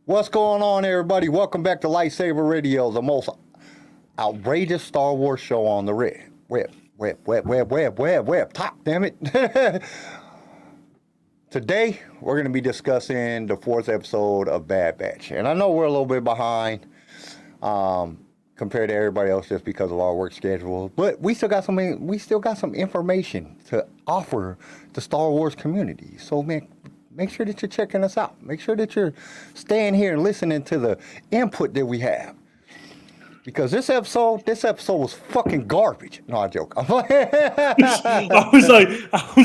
What's going on, everybody? Welcome back to Lightsaber Radio, the most outrageous Star Wars show on the web. Top, damn it. Today, we're going to be discussing the fourth episode of Bad Batch. And I know we're a little bit behind compared to everybody else just because of our work schedule. But we still got some information to offer the Star Wars community. So, man, make sure that you're checking us out. Make sure that you're staying here and listening to the input that we have. Because this episode was fucking garbage. No, I joke. I was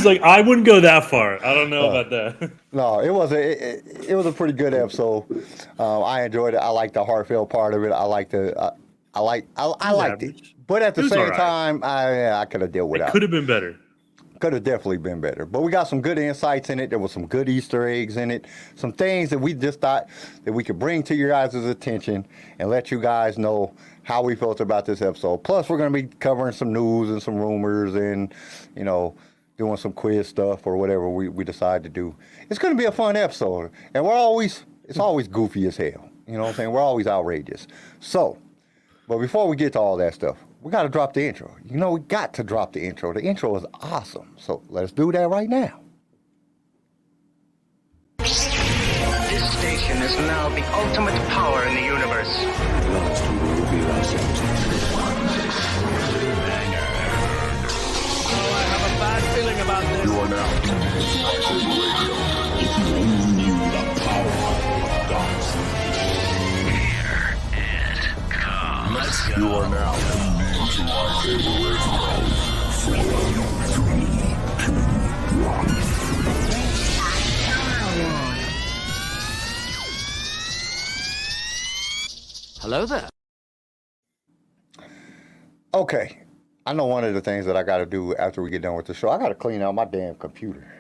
like, I wouldn't go that far. I don't know about that. No, it was a pretty good episode. I enjoyed it. I liked the heartfelt part of it. I liked it. But at the same time, I could have dealt with it. It could have been better. Could have definitely been better. But we got some good insights in it. There was some good Easter eggs in it. Some things that we just thought that we could bring to your guys' attention and let you guys know how we felt about this episode. Plus, we're going to be covering some news and some rumors and, doing some quiz stuff or whatever we decide to do. It's going to be a fun episode. And it's always goofy as hell. You know what I'm saying? We're always outrageous. So, but before we get to all that stuff, we got to drop the intro. We got to drop the intro. The intro is awesome. So let's do that right now. This station is now the ultimate power in the universe. Last we will reveal ourselves. I have a bad feeling about this. You are now Lightsaber Radio. If you only knew the power of dark Here it comes. Let's go. You are now tuned in to Lightsaber Radio. 4, 3, 2, 1. Hello there. Okay. I know one of the things that I got to do after we get done with the show, I got to clean out my damn computer.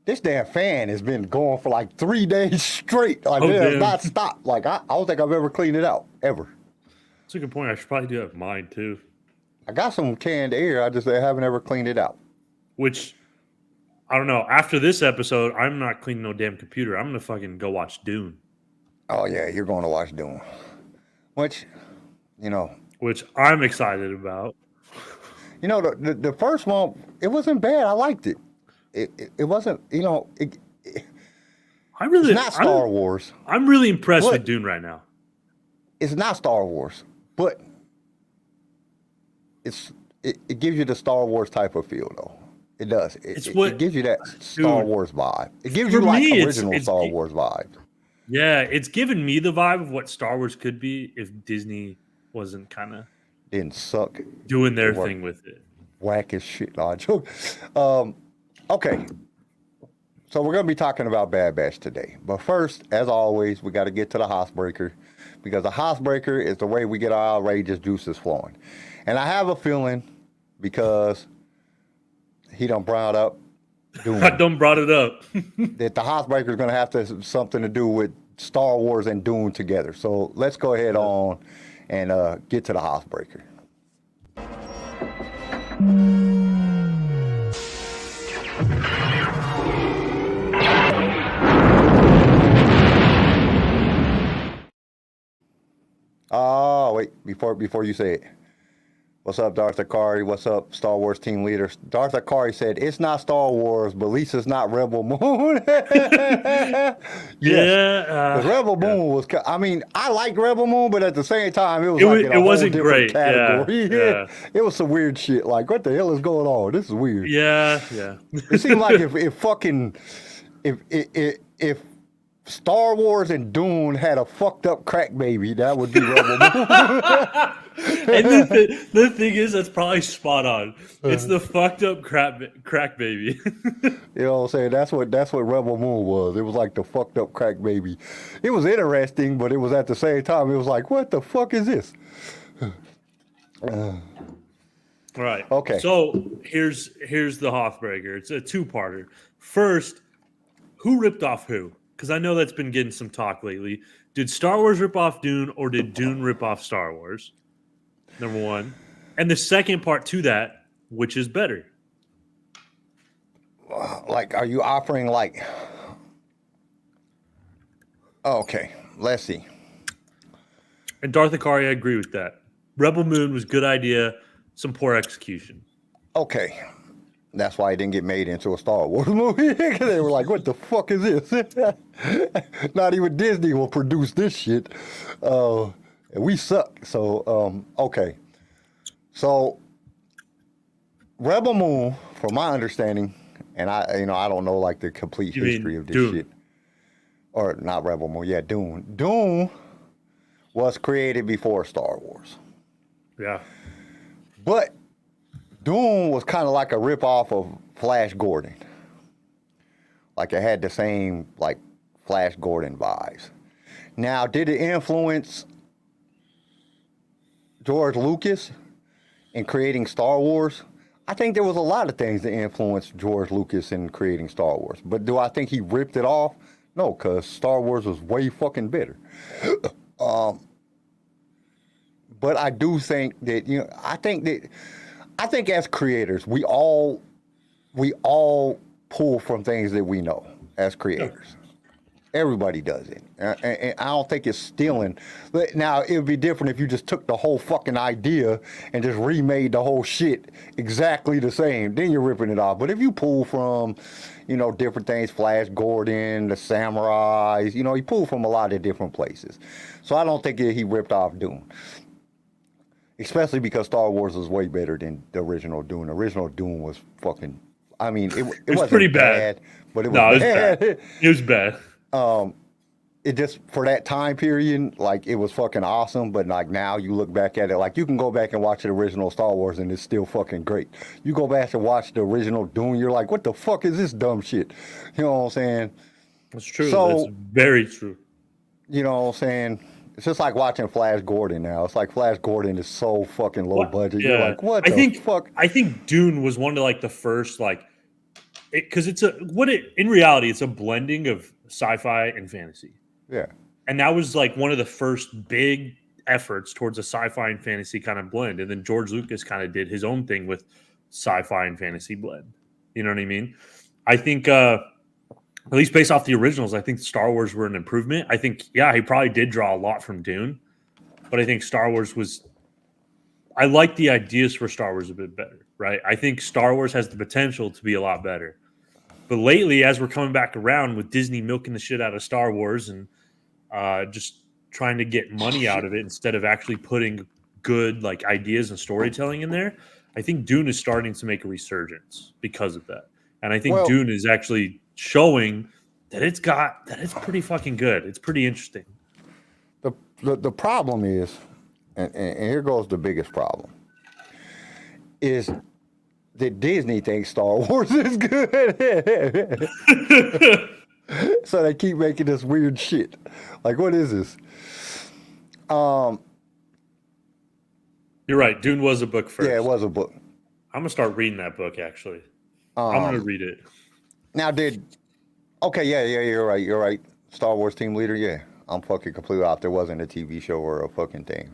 This damn fan has been going for like 3 days straight. Like, it has not stopped. Like, I don't think I've ever cleaned it out, ever. That's a good point. I should probably do that with mine, too. I got some canned air. I haven't ever cleaned it out. Which, I don't know. After this episode, I'm not cleaning no damn computer. I'm going to fucking go watch Dune. Oh, yeah, you're going to watch Dune. Which I'm excited about. The first one, it wasn't bad. I liked it. It wasn't, it's not Star Wars. I'm really impressed with Dune right now. It's not Star Wars, but it gives you the Star Wars type of feel, though. It does. It gives you that Star Wars vibe. It gives you like original Star Wars vibe. Yeah, it's given me the vibe of what Star Wars could be if Disney wasn't kind of didn't suck doing their thing with it. Whack as shit. No, I joke. Okay. So we're going to be talking about Bad Batch today. But first, as always, we got to get to the Housebreaker. Because the Housebreaker is the way we get our outrageous juices flowing. And I have a feeling, because he done brought up Dune, I done brought it up. that the Housebreaker is going to have something to do with Star Wars and Dune together. So let's go ahead on and get to the Housebreaker. Oh, wait, before you say it. What's up, Darth Akari? What's up, Star Wars team leader? Darth Akari said, it's not Star Wars, but at least it's not Rebel Moon. Yes. Yeah. Rebel Moon was, I like Rebel Moon, but at the same time, it was it wasn't great. Category. Yeah. It was some weird shit. Like, what the hell is going on? This is weird. Yeah. It seemed like if Star Wars and Dune had a fucked up crack baby, that would be Rebel Moon. And the thing is, that's probably spot on. It's the fucked up crack baby. You know what I'm saying? That's what Rebel Moon was. It was like the fucked up crack baby. It was interesting, but it was at the same time, it was like, what the fuck is this? Right. Okay. So here's the Hothbreaker. It's a two-parter. First, who ripped off who? Because I know that's been getting some talk lately. Did Star Wars rip off Dune, or did Dune rip off Star Wars? Number one. And the second part to that, which is better? Like, are you offering like Okay, let's see. And Darth Ikari, I agree with that. Rebel Moon was good idea, some poor execution. Okay, that's why it didn't get made into a Star Wars movie. They were like, "What the fuck is this?" Not even Disney will produce this shit. And we suck. So, okay. So, Rebel Moon, from my understanding, and I don't know like the complete history of this Dune? shit. Or not Rebel Moon, yeah, Dune. Dune was created before Star Wars. Yeah. But Dune was kind of like a ripoff of Flash Gordon. Like it had the same like Flash Gordon vibes. Now, did it influence George Lucas in creating Star Wars? I think there was a lot of things that influenced George Lucas in creating Star Wars. But do I think he ripped it off? No, because Star Wars was way fucking better. But I do think that, I think as creators, we all pull from things that we know as creators. Everybody does it. And I don't think it's stealing. Now, it would be different if you just took the whole fucking idea and just remade the whole shit exactly the same. Then you're ripping it off. But if you pull from, different things, Flash Gordon, the Samurais, he pulled from a lot of different places. So I don't think he ripped off Dune. Especially because Star Wars was way better than the original Dune. The original Dune was fucking, it wasn't pretty bad. But it was bad. It was bad. It just, for that time period, like, it was fucking awesome. But like now you look back at it, like, you can go back and watch the original Star Wars and it's still fucking great. You go back and watch the original Dune, you're like, what the fuck is this dumb shit? You know what I'm saying? That's true. So, that's very true. You know what I'm saying? It's just like watching Flash Gordon now. It's like Flash Gordon is so fucking low budget. Yeah. You're like, what the fuck? I think Dune was one of like the first, like, because in reality, it's a blending of sci-fi and fantasy. Yeah. And that was like one of the first big efforts towards a sci-fi and fantasy kind of blend. And then George Lucas kind of did his own thing with sci-fi and fantasy blend. You know what I mean? I think, at least based off the originals, I think Star Wars were an improvement. I think, he probably did draw a lot from Dune. But I think Star Wars I like the ideas for Star Wars a bit better, right? I think Star Wars has the potential to be a lot better. But lately, as we're coming back around with Disney milking the shit out of Star Wars and just trying to get money out of it instead of actually putting good like ideas and storytelling in there, I think Dune is starting to make a resurgence because of that. And I think Dune is actually showing that it's pretty fucking good. It's pretty interesting. The problem is, and here goes the biggest problem, is that Disney thinks Star Wars is good. So they keep making this weird shit. Like, what is this? You're right. Dune was a book first. Yeah, it was a book. I'm going to start reading that book, actually. I'm going to read it. Now, you're right. Star Wars team leader, yeah. I'm fucking completely off. There wasn't a TV show or a fucking thing.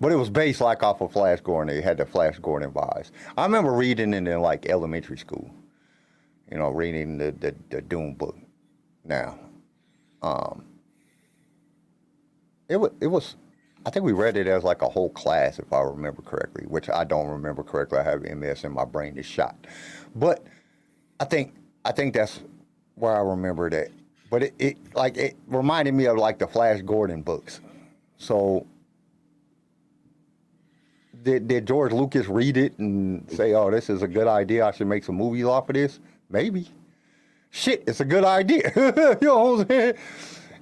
But it was based like off of Flash Gordon. They had the Flash Gordon vibes. I remember reading it in like elementary school. Reading the Dune book. Now, it was. I think we read it as like a whole class, if I remember correctly, which I don't remember correctly. I have MS and my brain is shot. But I think that's where I remember that. But it reminded me of like the Flash Gordon books. So did George Lucas read it and say, "Oh, this is a good idea. I should make some movies off of this"? Maybe. Shit, it's a good idea. You know what I'm saying?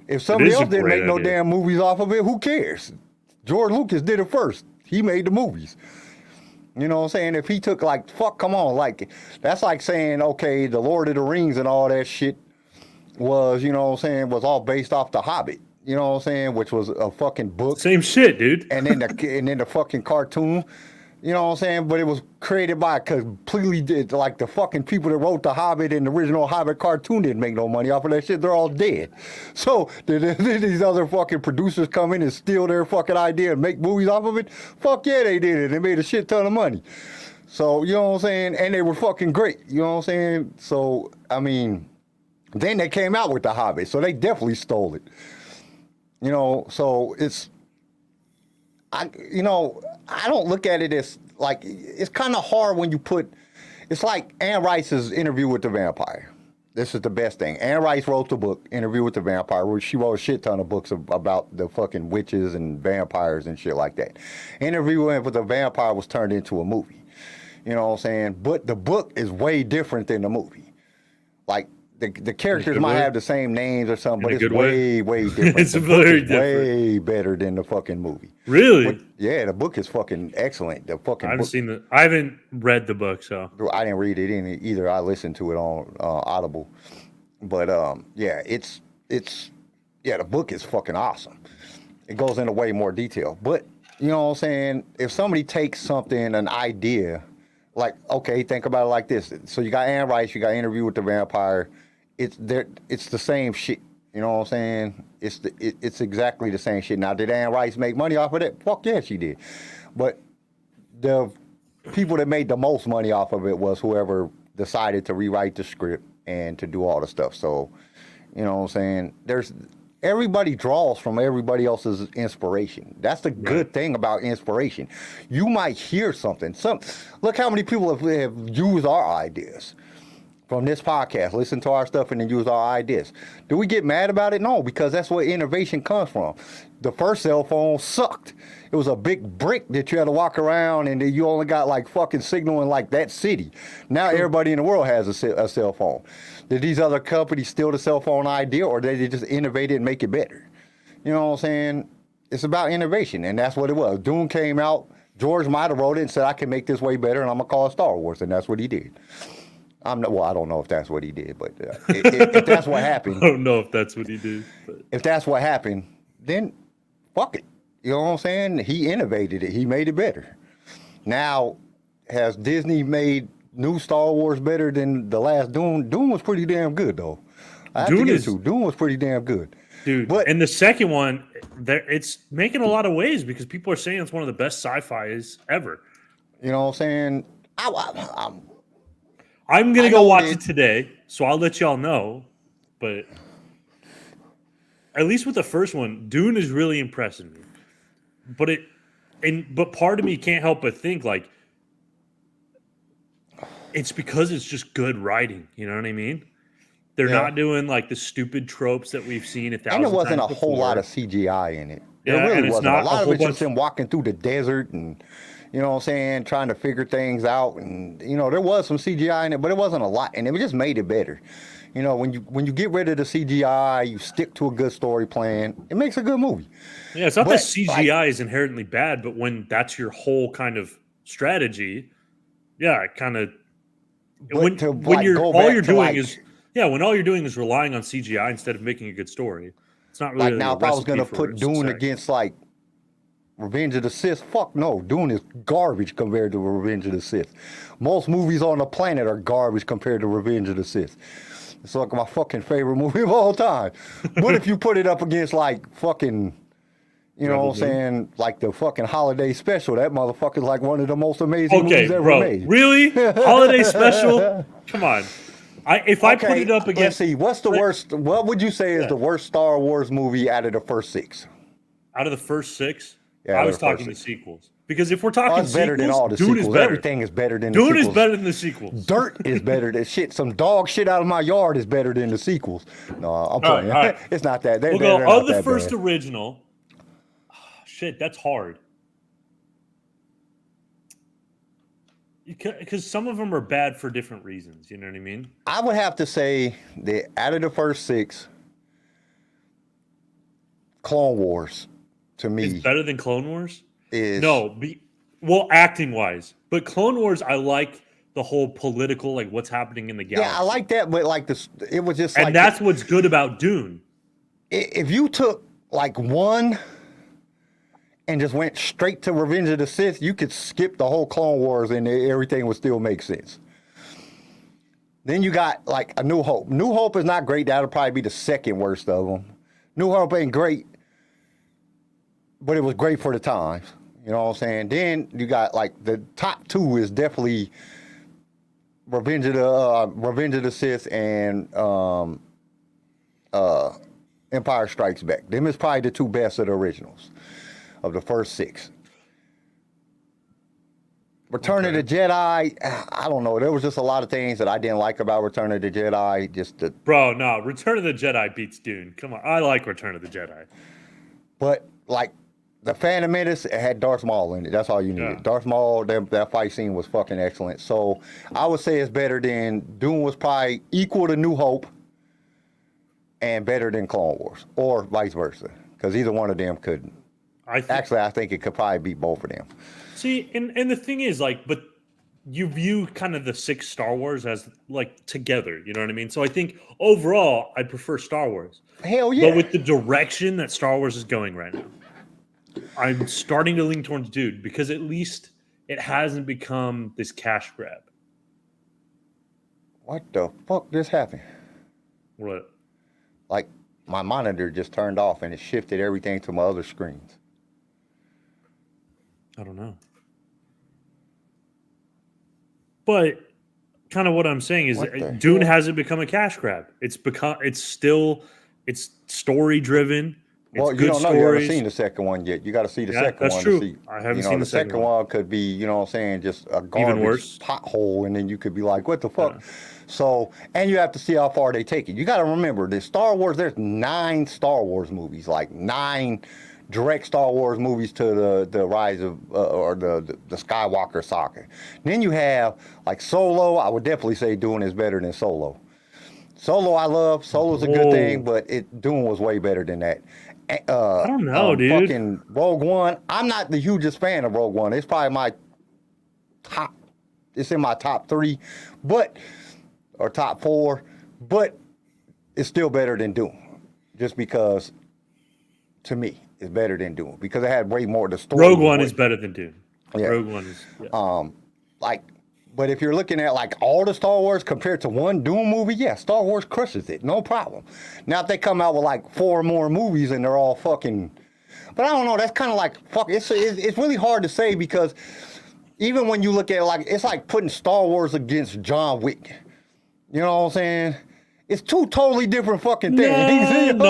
If somebody else didn't make no damn movies off of it, who cares? George Lucas did it first. He made the movies. You know what I'm saying? If he took come on, like, that's like saying, okay, the Lord of the Rings and all that shit was, was all based off The Hobbit. You know what I'm saying? Which was a fucking book. Same shit, dude. And then the fucking cartoon. You know what I'm saying? But it was created by completely like the fucking people that wrote The Hobbit and the original Hobbit cartoon didn't make no money off of that shit. They're all dead. So did these other fucking producers come in and steal their fucking idea and make movies off of it? Fuck yeah, they did it. They made a shit ton of money. So, you know what I'm saying? And they were fucking great. You know what I'm saying? So, I mean, then they came out with The Hobbit. So they definitely stole it. You know, so I don't look at it as like, it's kind of hard when you put, it's like Anne Rice's Interview with the Vampire. This is the best thing. Anne Rice wrote the book, Interview with the Vampire, where she wrote a shit ton of books about the fucking witches and vampires and shit like that. Interview with the Vampire was turned into a movie. You know what I'm saying? But the book is way different than the movie. Like, the characters might have the same names or something, but it's way different. It's very different. Way better than the fucking movie. Really? But, yeah, the book is fucking excellent. The fucking I haven't read the book, so I didn't read it either. I listened to it on Audible. But yeah, the book is fucking awesome. It goes into way more detail. But you know what I'm saying? If somebody takes something, an idea, like, okay, think about it like this. So you got Anne Rice, you got Interview with the Vampire. It's the same shit. You know what I'm saying? It's exactly the same shit. Now, did Anne Rice make money off of it? Fuck yeah, she did. But the people that made the most money off of it was whoever decided to rewrite the script and to do all the stuff. So, you know what I'm saying? Everybody draws from everybody else's inspiration. That's the good thing about inspiration. You might hear something. Look how many people have used our ideas from this podcast, listen to our stuff and then use our ideas. Do we get mad about it? No, because that's where innovation comes from. The first cell phone sucked. It was a big brick that you had to walk around and you only got like fucking signal in like that city. Now everybody in the world has a cell phone. Did these other companies steal the cell phone idea, or did they just innovate it and make it better? You know what I'm saying? It's about innovation, and that's what it was. Dune came out, George might have wrote it and said, I can make this way better, and I'm going to call it Star Wars, and that's what he did. I don't know if that's what he did, but if that's what happened. I don't know if that's what he did. But. If that's what happened, then fuck it. You know what I'm saying? He innovated it. He made it better. Now, has Disney made new Star Wars better than the last Dune? Dune was pretty damn good, though. Dune was pretty damn good. Dude, and the second one, it's making a lot of waves because people are saying it's one of the best sci-fis ever. You know what I'm saying? I'm going to go watch it today, so I'll let y'all know. But at least with the first one, Dune is really impressing me. But part of me can't help but think, like, it's because it's just good writing. You know what I mean? They're not doing, like, the stupid tropes that we've seen 1,000 times And there wasn't a before. whole lot of CGI in it. Yeah, there really wasn't. A lot of it's just bunch... him walking through the desert and... You know what I'm saying? Trying to figure things out, and you know there was some CGI in it, but it wasn't a lot, and it just made it better. You know, when you get rid of the CGI, you stick to a good story plan. It makes a good movie. Yeah, it's not that CGI is inherently bad, but when that's your whole kind of strategy, yeah, it kind of when all you're doing is relying on CGI instead of making a good story. It's not really like now. If I was gonna put Dune against like Revenge of the Sith, fuck no. Dune is garbage compared to Revenge of the Sith. Most movies on the planet are garbage compared to Revenge of the Sith. It's like my fucking favorite movie of all time. What if you put it up against like fucking, you know what I'm saying, like the fucking holiday special? That motherfucker's like one of the most amazing movies ever made. Really? Holiday special? Come on. If I put it up against... Let's see, what's the worst, what would you say is the worst Star Wars movie out of the first 6? Out of the first 6? Yeah, I was talking the sequels. Because if we're talking sequels, better than all the Dune sequels. Is better. Everything is better than the Dune sequels. Is better than the sequels. Dirt is better than shit. Some dog shit out of my yard is better than the sequels. No, I'm playing. All right. It's not that. We'll go of the first original. Oh, shit, that's hard. Because some of them are bad for different reasons. You know what I mean? I would have to say that out of the first 6, Clone Wars, to me, it's better than Clone Wars. Well, acting wise, but Clone Wars, I like the whole political, like what's happening in the galaxy. Yeah, I like that, but like this, it was just, and like that's what's good about Dune. If you took like one and just went straight to Revenge of the Sith, you could skip the whole Clone Wars and everything would still make sense. Then you got like A New Hope. New Hope is not great. That'll probably be the second worst of them. New Hope ain't great, but it was great for the times. You know what I'm saying? Then you got like the top 2 is definitely Revenge of the Sith and Empire Strikes Back. Them is probably the two best of the originals of the first 6. Return of the Jedi, I don't know. There was just a lot of things that I didn't like about Return of the Jedi. Bro, no, Return of the Jedi beats Dune. Come on, I like Return of the Jedi. But like the Phantom Menace, it had Darth Maul in it. That's all you needed. Yeah. Darth Maul, that fight scene was fucking excellent. So I would say it's better than Dune was probably equal to New Hope and better than Clone Wars, or vice versa, because either one of them could. I think it could probably beat both of them. See, and the thing is, like, but you view kind of the 6 Star Wars as like together, you know what I mean? So I think overall, I prefer Star Wars. Hell yeah! But with the direction that Star Wars is going right now, I'm starting to lean towards Dune because at least it hasn't become this cash grab. What the fuck just happened? What? Like my monitor just turned off and it shifted everything to my other screens. I don't know. But kind of what I'm saying is Dune hasn't become a cash grab. It's story driven. Well, you don't know. You haven't seen the second one yet. You got to see the second one. That's true. To see, I haven't seen the second one. Could be, you know what I'm saying, just a garbage pothole, and then you could be like, what the fuck? Yeah. So, and you have to see how far they take it. You got to remember, the Star Wars, there's 9 Star Wars movies, like 9 direct Star Wars movies to the rise of, or the Skywalker saga. Then you have, like, Solo. I would definitely say Dune is better than Solo. Solo I love. Solo's a good thing, but Dune was way better than that. I don't know, dude. Fucking Rogue One. I'm not the hugest fan of Rogue One. It's probably my top. It's in my top 3, or top 4, but it's still better than Dune. Just because, to me, it's better than Dune because it had way more. The story. Rogue One is better than Dune. Yeah. Rogue One is. Yeah. But if you're looking at like all the Star Wars compared to one Dune movie, yeah, Star Wars crushes it, no problem. Now if they come out with like 4 more movies and they're all fucking, but I don't know, that's kind of like fuck. It's really hard to say because even when you look at it, like it's like putting Star Wars against John Wick. You know what I'm saying? It's 2 totally different fucking things.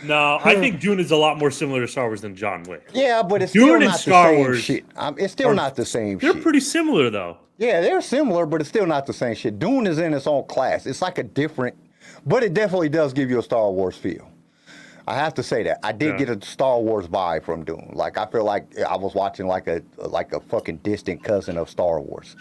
No, I think Dune is a lot more similar to Star Wars than John Wick. Yeah, but it's Dune still and not Star the same Wars shit. It's still not the same They're shit. pretty similar, though. Yeah, they're similar, but it's still not the same shit. Dune is in its own class. It's like a different, but it definitely does give you a Star Wars feel. I have to say that. I did get a Star Wars vibe from Dune. Like, I feel like I was watching like a fucking distant cousin of Star Wars.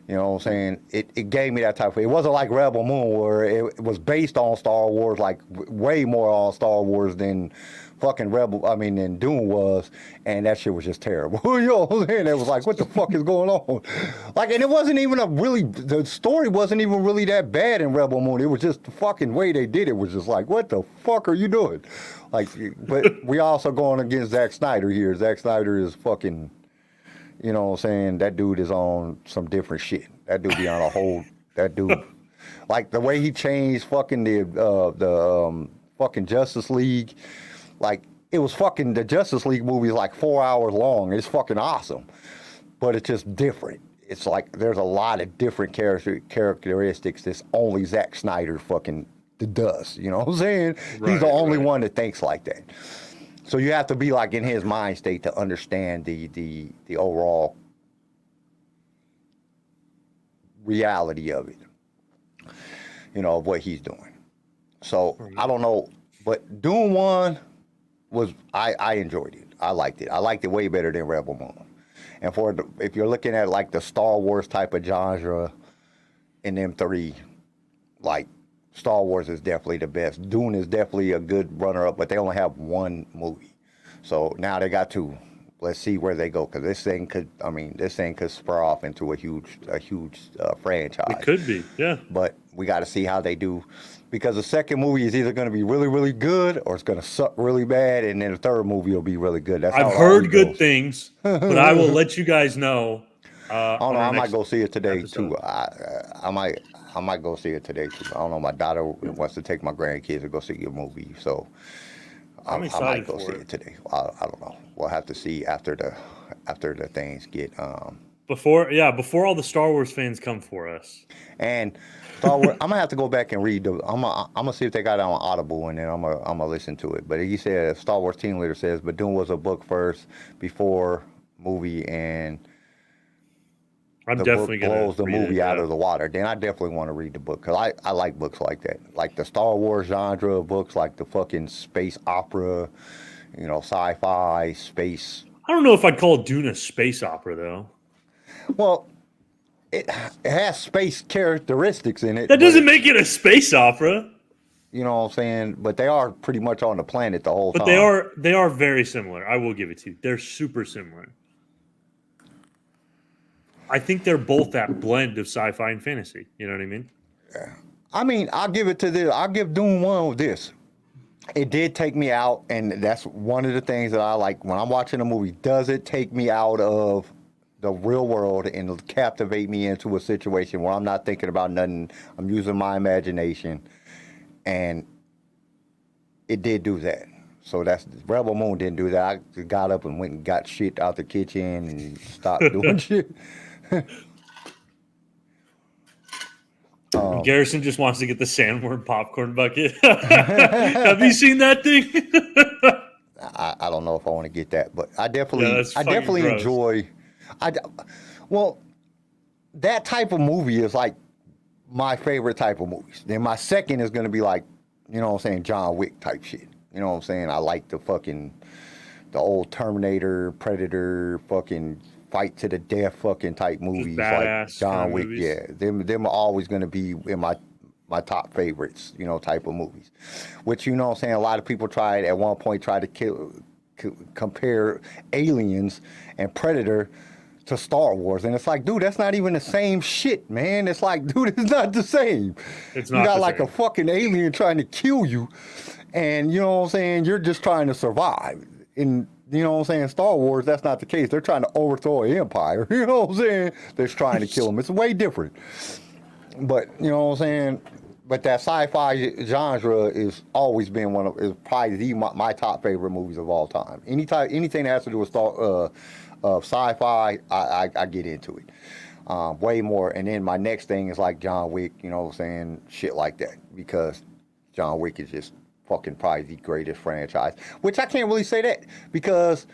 You know what I'm saying? It gave me that type of. It wasn't like Rebel Moon where it was based on Star Wars, like way more on Star Wars than fucking than Dune was, and that shit was just terrible. You know what I'm saying? It was like, what the fuck is going on? Like, and it wasn't even the story wasn't even really that bad in Rebel Moon. It was just the fucking way they did it was just like, what the fuck are you doing? Like, but we also going against Zack Snyder here. Zack Snyder is fucking. You know what I'm saying? That dude is on some different shit. That dude be on a whole. That dude, like the way he changed fucking the fucking Justice League, like it was fucking the Justice League movie is like 4 hours long. It's fucking awesome, but it's just different. It's like there's a lot of different characteristics that only Zack Snyder fucking does. You know what I'm saying? He's the only one that thinks like that. So you have to be like in his mind state to understand the overall reality of it, you know, of what he's doing. So I don't know, but Dune 1 was, I enjoyed it. I liked it. I liked it way better than Rebel Moon. And if you're looking at like the Star Wars type of genre in them 3, like Star Wars is definitely the best. Dune is definitely a good runner-up, but they only have 1 movie. So now they got 2. Let's see where they go, because this thing could spur off into a huge franchise. It could be, yeah. But we got to see how they do, because the second movie is either going to be really, really good, or it's going to suck really bad, and then the third movie will be really good. That's how I've heard good things, but I will let you guys know. I don't know. I might go see it today too. I might go see it today too. I don't know. My daughter wants to take my grandkids to go see a movie, so I might go see it today. I don't know. We'll have to see after the things get. before all the Star Wars fans come for us. And Star Wars, I'm gonna have to go back and read. I'm gonna see if they got it on Audible, and then I'm gonna listen to it. But he said Star Wars team leader says, but Dune was a book first before movie, and I'm the definitely book gonna blows the read movie it, out yeah. of the water. Then I definitely want to read the book because I like books like that, like the Star Wars genre of books, like the fucking space opera, sci-fi, space. I don't know if I'd call Dune a space opera though. Well, it has space characteristics in it. That doesn't but make it a space opera. you know what I'm saying? But they are pretty much on the planet the whole But time. they are very similar. I will give it to you. They're super similar. I think they're both that blend of sci-fi and fantasy. You know what I mean? I mean, I'll give it to this. I'll give Dune 1 with this. It did take me out, and that's one of the things that I like when I'm watching a movie. Does it take me out of the real world and captivate me into a situation where I'm not thinking about nothing? I'm using my imagination, and it did do that. So that's Rebel Moon didn't do that. I got up and went and got shit out the kitchen and stopped doing shit. Garrison just wants to get the sandworm popcorn bucket. Have you seen that thing? I don't know if I want to get that, but I definitely Yeah, that's I fucking definitely gross. enjoy. Well, that type of movie is like my favorite type of movies. Then my second is going to be like, John Wick type shit. You know what I'm saying? I like the old Terminator, Predator, fucking fight to the death fucking type movies like badass John kinda Wick. movies. Yeah, them are always going to be in my top favorites, type of movies. Which, you know what I'm saying, a lot of people tried to compare Aliens and Predator to Star Wars. And it's like, dude, that's not even the same shit, man. It's like, dude, it's not the same. It's You not got the like same. a fucking alien trying to kill you, and you know what I'm saying, you're just trying to survive. In Star Wars, that's not the case. They're trying to overthrow an empire. You know what I'm saying? They're trying to kill them. It's way different. But you know what I'm saying? But that sci-fi genre is always been is probably my top favorite movies of all time. Anything that has to do with sci-fi, I get into it. Way more. And then my next thing is like John Wick, you know what I'm saying? Shit like that. Because John Wick is just fucking probably the greatest franchise. Which I can't really say that because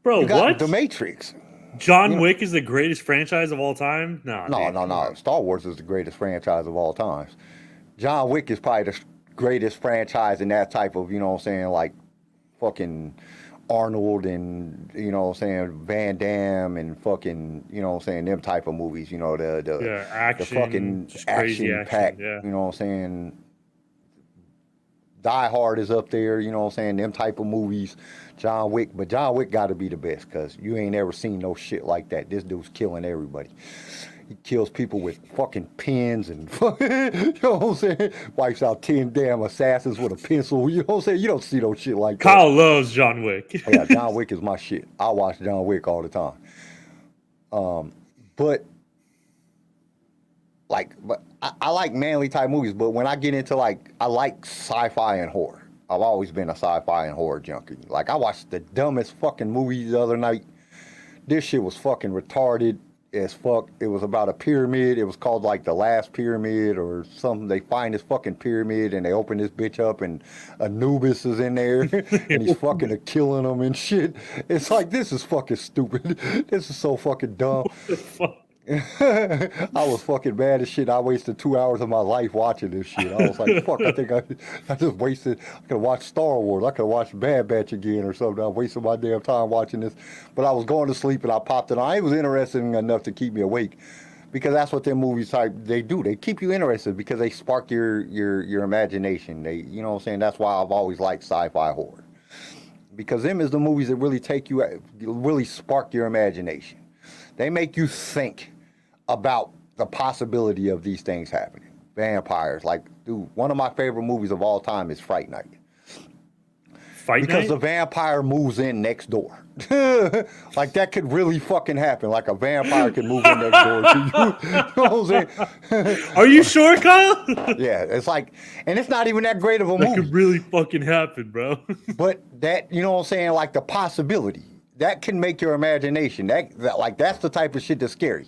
Bro, you got what? The Matrix. John Wick is the greatest franchise of all time? No. Dude. Star Wars is the greatest franchise of all times. John Wick is probably the greatest franchise in that type of, you know what I'm saying, like fucking Arnold and, you know what I'm saying, Van Damme and fucking, you know what I'm saying, them type of movies, the action, fucking just crazy action pack, yeah. you know what I'm saying. Die Hard is up there, you know what I'm saying, them type of movies. John Wick, but John Wick got to be the best because you ain't ever seen no shit like that. This dude's killing everybody. He kills people with fucking pins and, you know what I'm saying, wipes out 10 damn assassins with a pencil. You know what I'm saying? You don't see no shit like that. Kyle loves John Wick. Yeah, John Wick is my shit. I watch John Wick all the time. But I like manly type movies, but when I get into I like sci-fi and horror. I've always been a sci-fi and horror junkie. Like, I watched the dumbest fucking movie the other night. This shit was fucking retarded as fuck. It was about a pyramid. It was called The Last Pyramid or something. They find this fucking pyramid and they open this bitch up and Anubis is in there and he's fucking killing them and shit. It's like, this is fucking stupid. This is so fucking dumb. Fuck. I was fucking mad as shit. I wasted 2 hours of my life watching this shit. I was like, fuck, I think I just wasted. I could have watched Star Wars. I could have watched Bad Batch again or something. I wasted my damn time watching this. But I was going to sleep and I popped it on. It was interesting enough to keep me awake because that's what their movies they do. They keep you interested because they spark your imagination. They, you know what I'm saying? That's why I've always liked sci-fi horror. Because them is the movies that really really spark your imagination. They make you think about the possibility of these things happening. Vampires, dude, one of my favorite movies of all time is Fright Night. Because the vampire moves in next door. That could really fucking happen. Like a vampire could move in next door to you. You know what I'm saying? Are you sure, Kyle? Yeah, it's and it's not even that great of a That movie. could really fucking happen, bro. But that, you know what I'm saying, the possibility. that can make your imagination. That's the type of shit that's scary.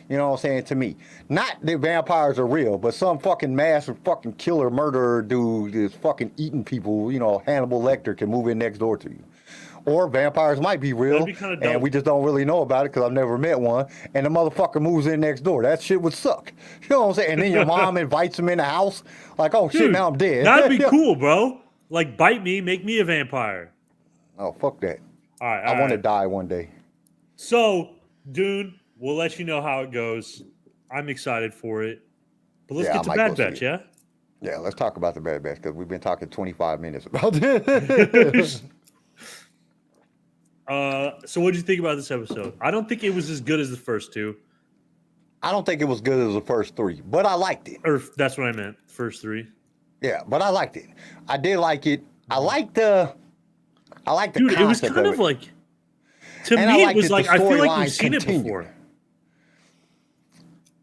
You know what I'm saying, to me? Not that vampires are real, but some fucking massive fucking killer murderer dude is fucking eating people, you know, Hannibal Lecter can move in next door to you. Or vampires might be real, That'd be kinda dope. and we just don't really know about it because I've never met one, and the motherfucker moves in next door. That shit would suck. You know what I'm saying? And then your mom invites him in the house, like, oh shit, Dude, now I'm dead. That'd be cool, bro. Like, bite me, make me a vampire. Oh, fuck that. All right, I want to die one day. So, Dune, we'll let you know how it goes. I'm excited for it. But let's Yeah, get I to might Bad go see Batch, it. yeah? Yeah, let's talk about the Bad Batch because we've been talking 25 minutes about this. So what did you think about this episode? I don't think it was as good as the first two. I don't think it was good as the first three, but I liked it. Or that's what I meant, first three. Yeah, but I liked it. I did like it. I like the Dude, it was concept kind of it. like, to And I me, it liked was that like, the I feel like storyline we've seen it continued. before.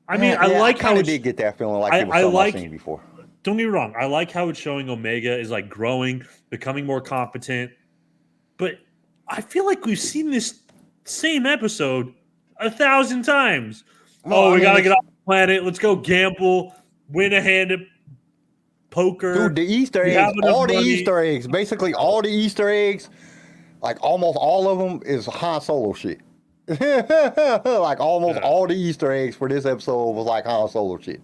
I mean, I like how I it's, did get that feeling like it was I something like- I've seen before. don't get me wrong, I like how it's showing Omega is like growing, becoming more competent. But I feel like we've seen this same episode 1,000 times. Well, I we mean, gotta it's- get off the planet. Let's go gamble, win a hand at poker. Dude, the Easter We eggs, have enough all the money. Easter eggs, basically all the Easter eggs, like almost all of them is Han Solo shit. Like almost all the Easter eggs for this episode was like Han Solo shit.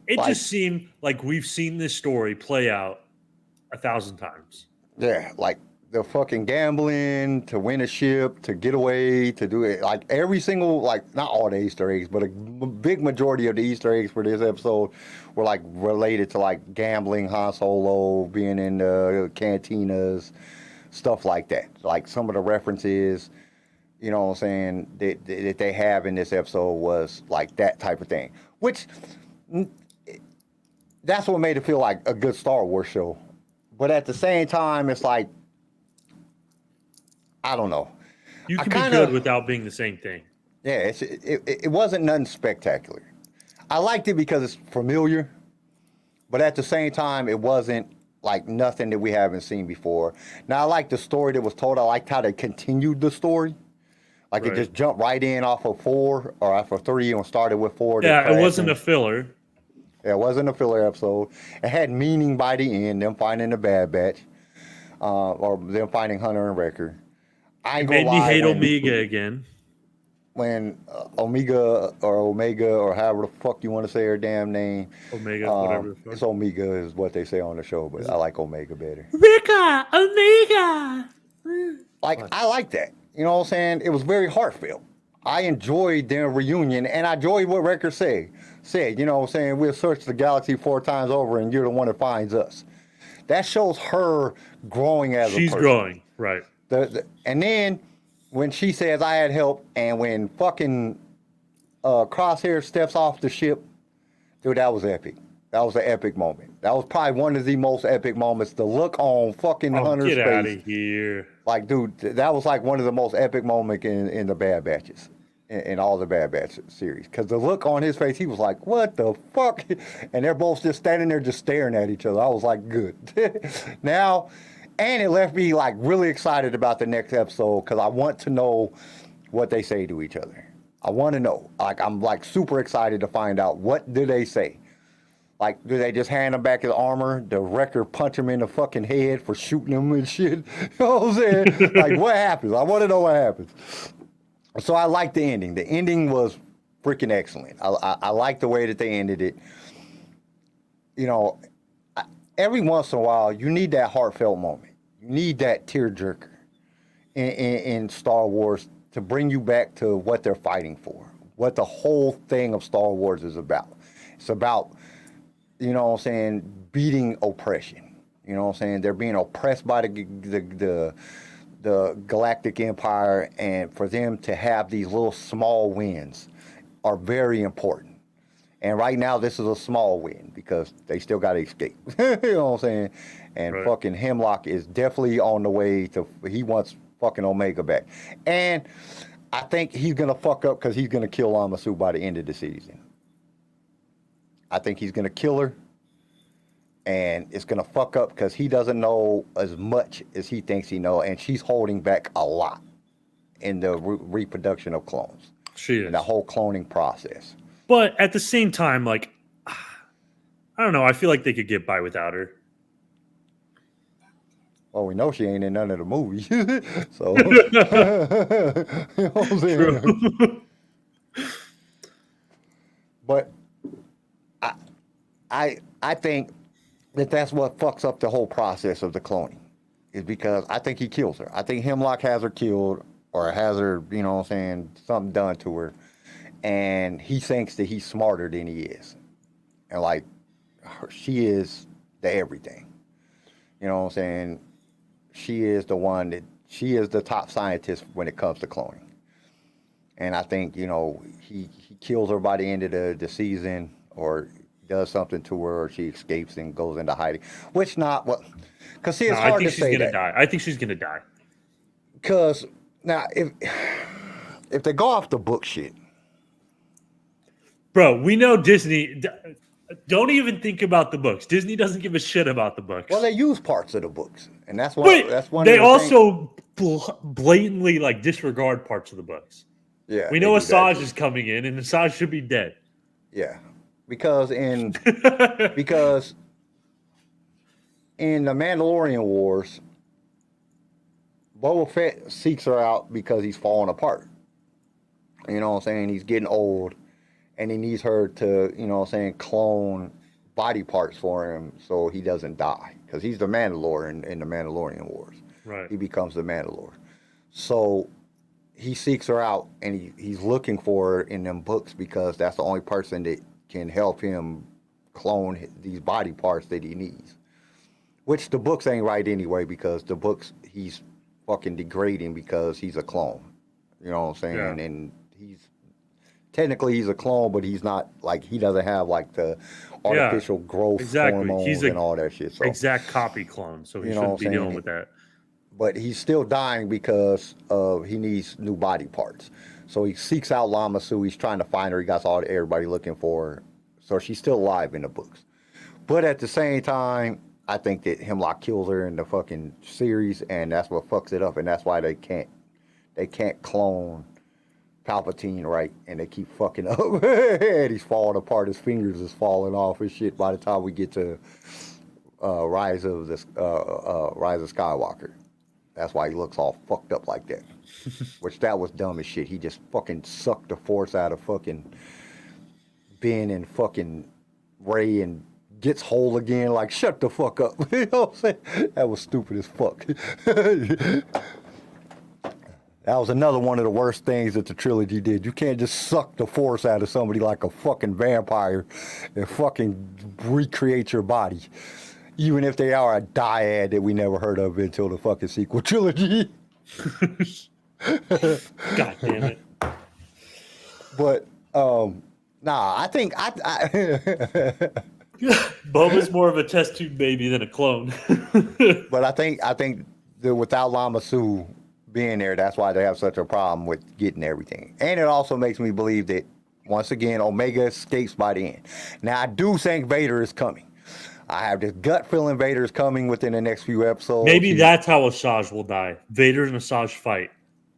It like- just seemed like we've seen this story play out 1,000 times. Yeah, like the fucking gambling to win a ship, to get away, to do it. Like every single, like not all the Easter eggs, but a big majority of the Easter eggs for this episode were like related to like gambling, Han Solo, being in the cantinas, stuff like that. Like some of the references, you know what I'm saying, that they have in this episode was like that type of thing. Which, that's what made it feel like a good Star Wars show. But at the same time, it's like, I don't know. You I can kinda- be good without being the same thing. Yeah, it wasn't nothing spectacular. I liked it because it's familiar, but at the same time, it wasn't like nothing that we haven't seen before. Now, I like the story that was told. I liked how they continued the story. Like Right. it just jumped right in off of 4 or off of 3 and started with 4. Yeah, it wasn't a filler. Yeah, it wasn't a filler episode. It had meaning by the end, them finding the Bad Batch, or them finding Hunter and Wrecker. I ain't Made gonna me lie, hate when- Omega again. when Omega or however the fuck you want to say her damn name. Omega, whatever the fuck. It's Omega is what they say on the show, but I like Omega better. Rika, Omega. Like, I like that. You know what I'm saying? It was very heartfelt. I enjoyed their reunion, and I enjoyed what Wrecker said, you know what I'm saying? We'll search the galaxy 4 times over, and you're the one that finds us. That shows her growing as a She's person. growing, right? And then when she says I had help, and when fucking Crosshair steps off the ship, dude, that was epic. That was an epic moment. That was probably one of the most epic moments. The look on fucking Hunter's Get out face, of here. like, dude, that was like one of the most epic moments in the Bad Batches, in all the Bad Batch series. Because the look on his face, he was like, "What the fuck?" And they're both just standing there, just staring at each other. I was like, "Good." Now. And it left me like really excited about the next episode because I want to know what they say to each other. I want to know. Like, I'm like super excited to find out what do they say. Like, do they just hand him back his armor? The Wrecker punch him in the fucking head for shooting him and shit? You know what I'm saying? Like, what happens? I want to know what happens. So I like the ending. The ending was freaking excellent. I like the way that they ended it. You know, every once in a while, you need that heartfelt moment. You need that tearjerker in Star Wars to bring you back to what they're fighting for, what the whole thing of Star Wars is about. It's about, you know what I'm saying, beating oppression. You know what I'm saying? They're being oppressed by the Galactic Empire, and for them to have these little small wins are very important. And right now, this is a small win because they still got to escape. You know what I'm saying? And Right. fucking Hemlock is definitely on the way to, he wants fucking Omega back. And I think he's going to fuck up because he's going to kill Lamasu by the end of the season. I think he's going to kill her. And it's going to fuck up because he doesn't know as much as he thinks he knows. And she's holding back a lot. in the reproduction of clones. She is. And the whole cloning process. But at the same time, like, I don't know. I feel like they could get by without her. Well, we know she ain't in none of the movies. So, you know what I'm saying? True. But I think that's what fucks up the whole process of the cloning, is because I think he kills her. I think Hemlock has her killed, or has her, you know what I'm saying, something done to her, and he thinks that he's smarter than he is, and like she is the everything. You know what I'm saying? She is the top scientist when it comes to cloning. And I think, you know, he kills her by the end of the season, or does something to her, or she escapes and goes into hiding. Which not what, because see, it's I hard think to she's say gonna that. die. I think she's gonna die. Because now, if they go off the book shit, Bro, we know Disney. Don't even think about the books. Disney doesn't give a shit about the books. well, they use parts of the books, and that's but what that's one. they of the also blatantly like disregard parts of the books. yeah, We they know do that Asajj too. is coming in, and Asajj should be dead. Yeah, because in the Mandalorian Wars, Boba Fett seeks her out because he's falling apart. You know what I'm saying? He's getting old, and he needs her to, you know what I'm saying, clone body parts for him so he doesn't die. Because he's the Mandalorian in the Mandalorian Wars. Right. He becomes the Mandalore. So he seeks her out, and he's looking for her in them books because that's the only person that can help him clone these body parts that he needs. Which the books ain't right anyway, because the books he's fucking degrading because he's a clone. You know what I'm saying? Yeah. And he's a clone, but he's not, like, he doesn't have like the artificial growth hormones He's and all that shit. So exact copy clone, so he You know shouldn't what be I'm dealing saying? with that. but he's still dying because of he needs new body parts. So he seeks out Lama Su. He's trying to find her. He got everybody looking for her. So she's still alive in the books. But at the same time, I think that Hemlock kills her in the fucking series, and that's what fucks it up, and that's why they can't clone Palpatine right, and they keep fucking up. And he's falling apart. His fingers is falling off and shit. By the time we get to Rise of Skywalker, that's why he looks all fucked up like that. Which that was dumb as shit. He just fucking sucked the force out of fucking Ben and fucking Rey and gets whole again. Like, shut the fuck up. You know what I'm saying? That was stupid as fuck. That was another one of the worst things that the trilogy did. You can't just suck the force out of somebody like a fucking vampire and fucking recreate your body. Even if they are a dyad that we never heard of until the fucking sequel trilogy. God damn it. But, nah, I think Boba's more of a test tube baby than a clone. but I think that without Lama Su being there, that's why they have such a problem with getting everything. And it also makes me believe that, once again, Omega escapes by the end. Now, I do think Vader is coming. I have this gut feeling Vader is coming within the next few episodes. Maybe that's how Asajj will die. Vader and Asajj fight.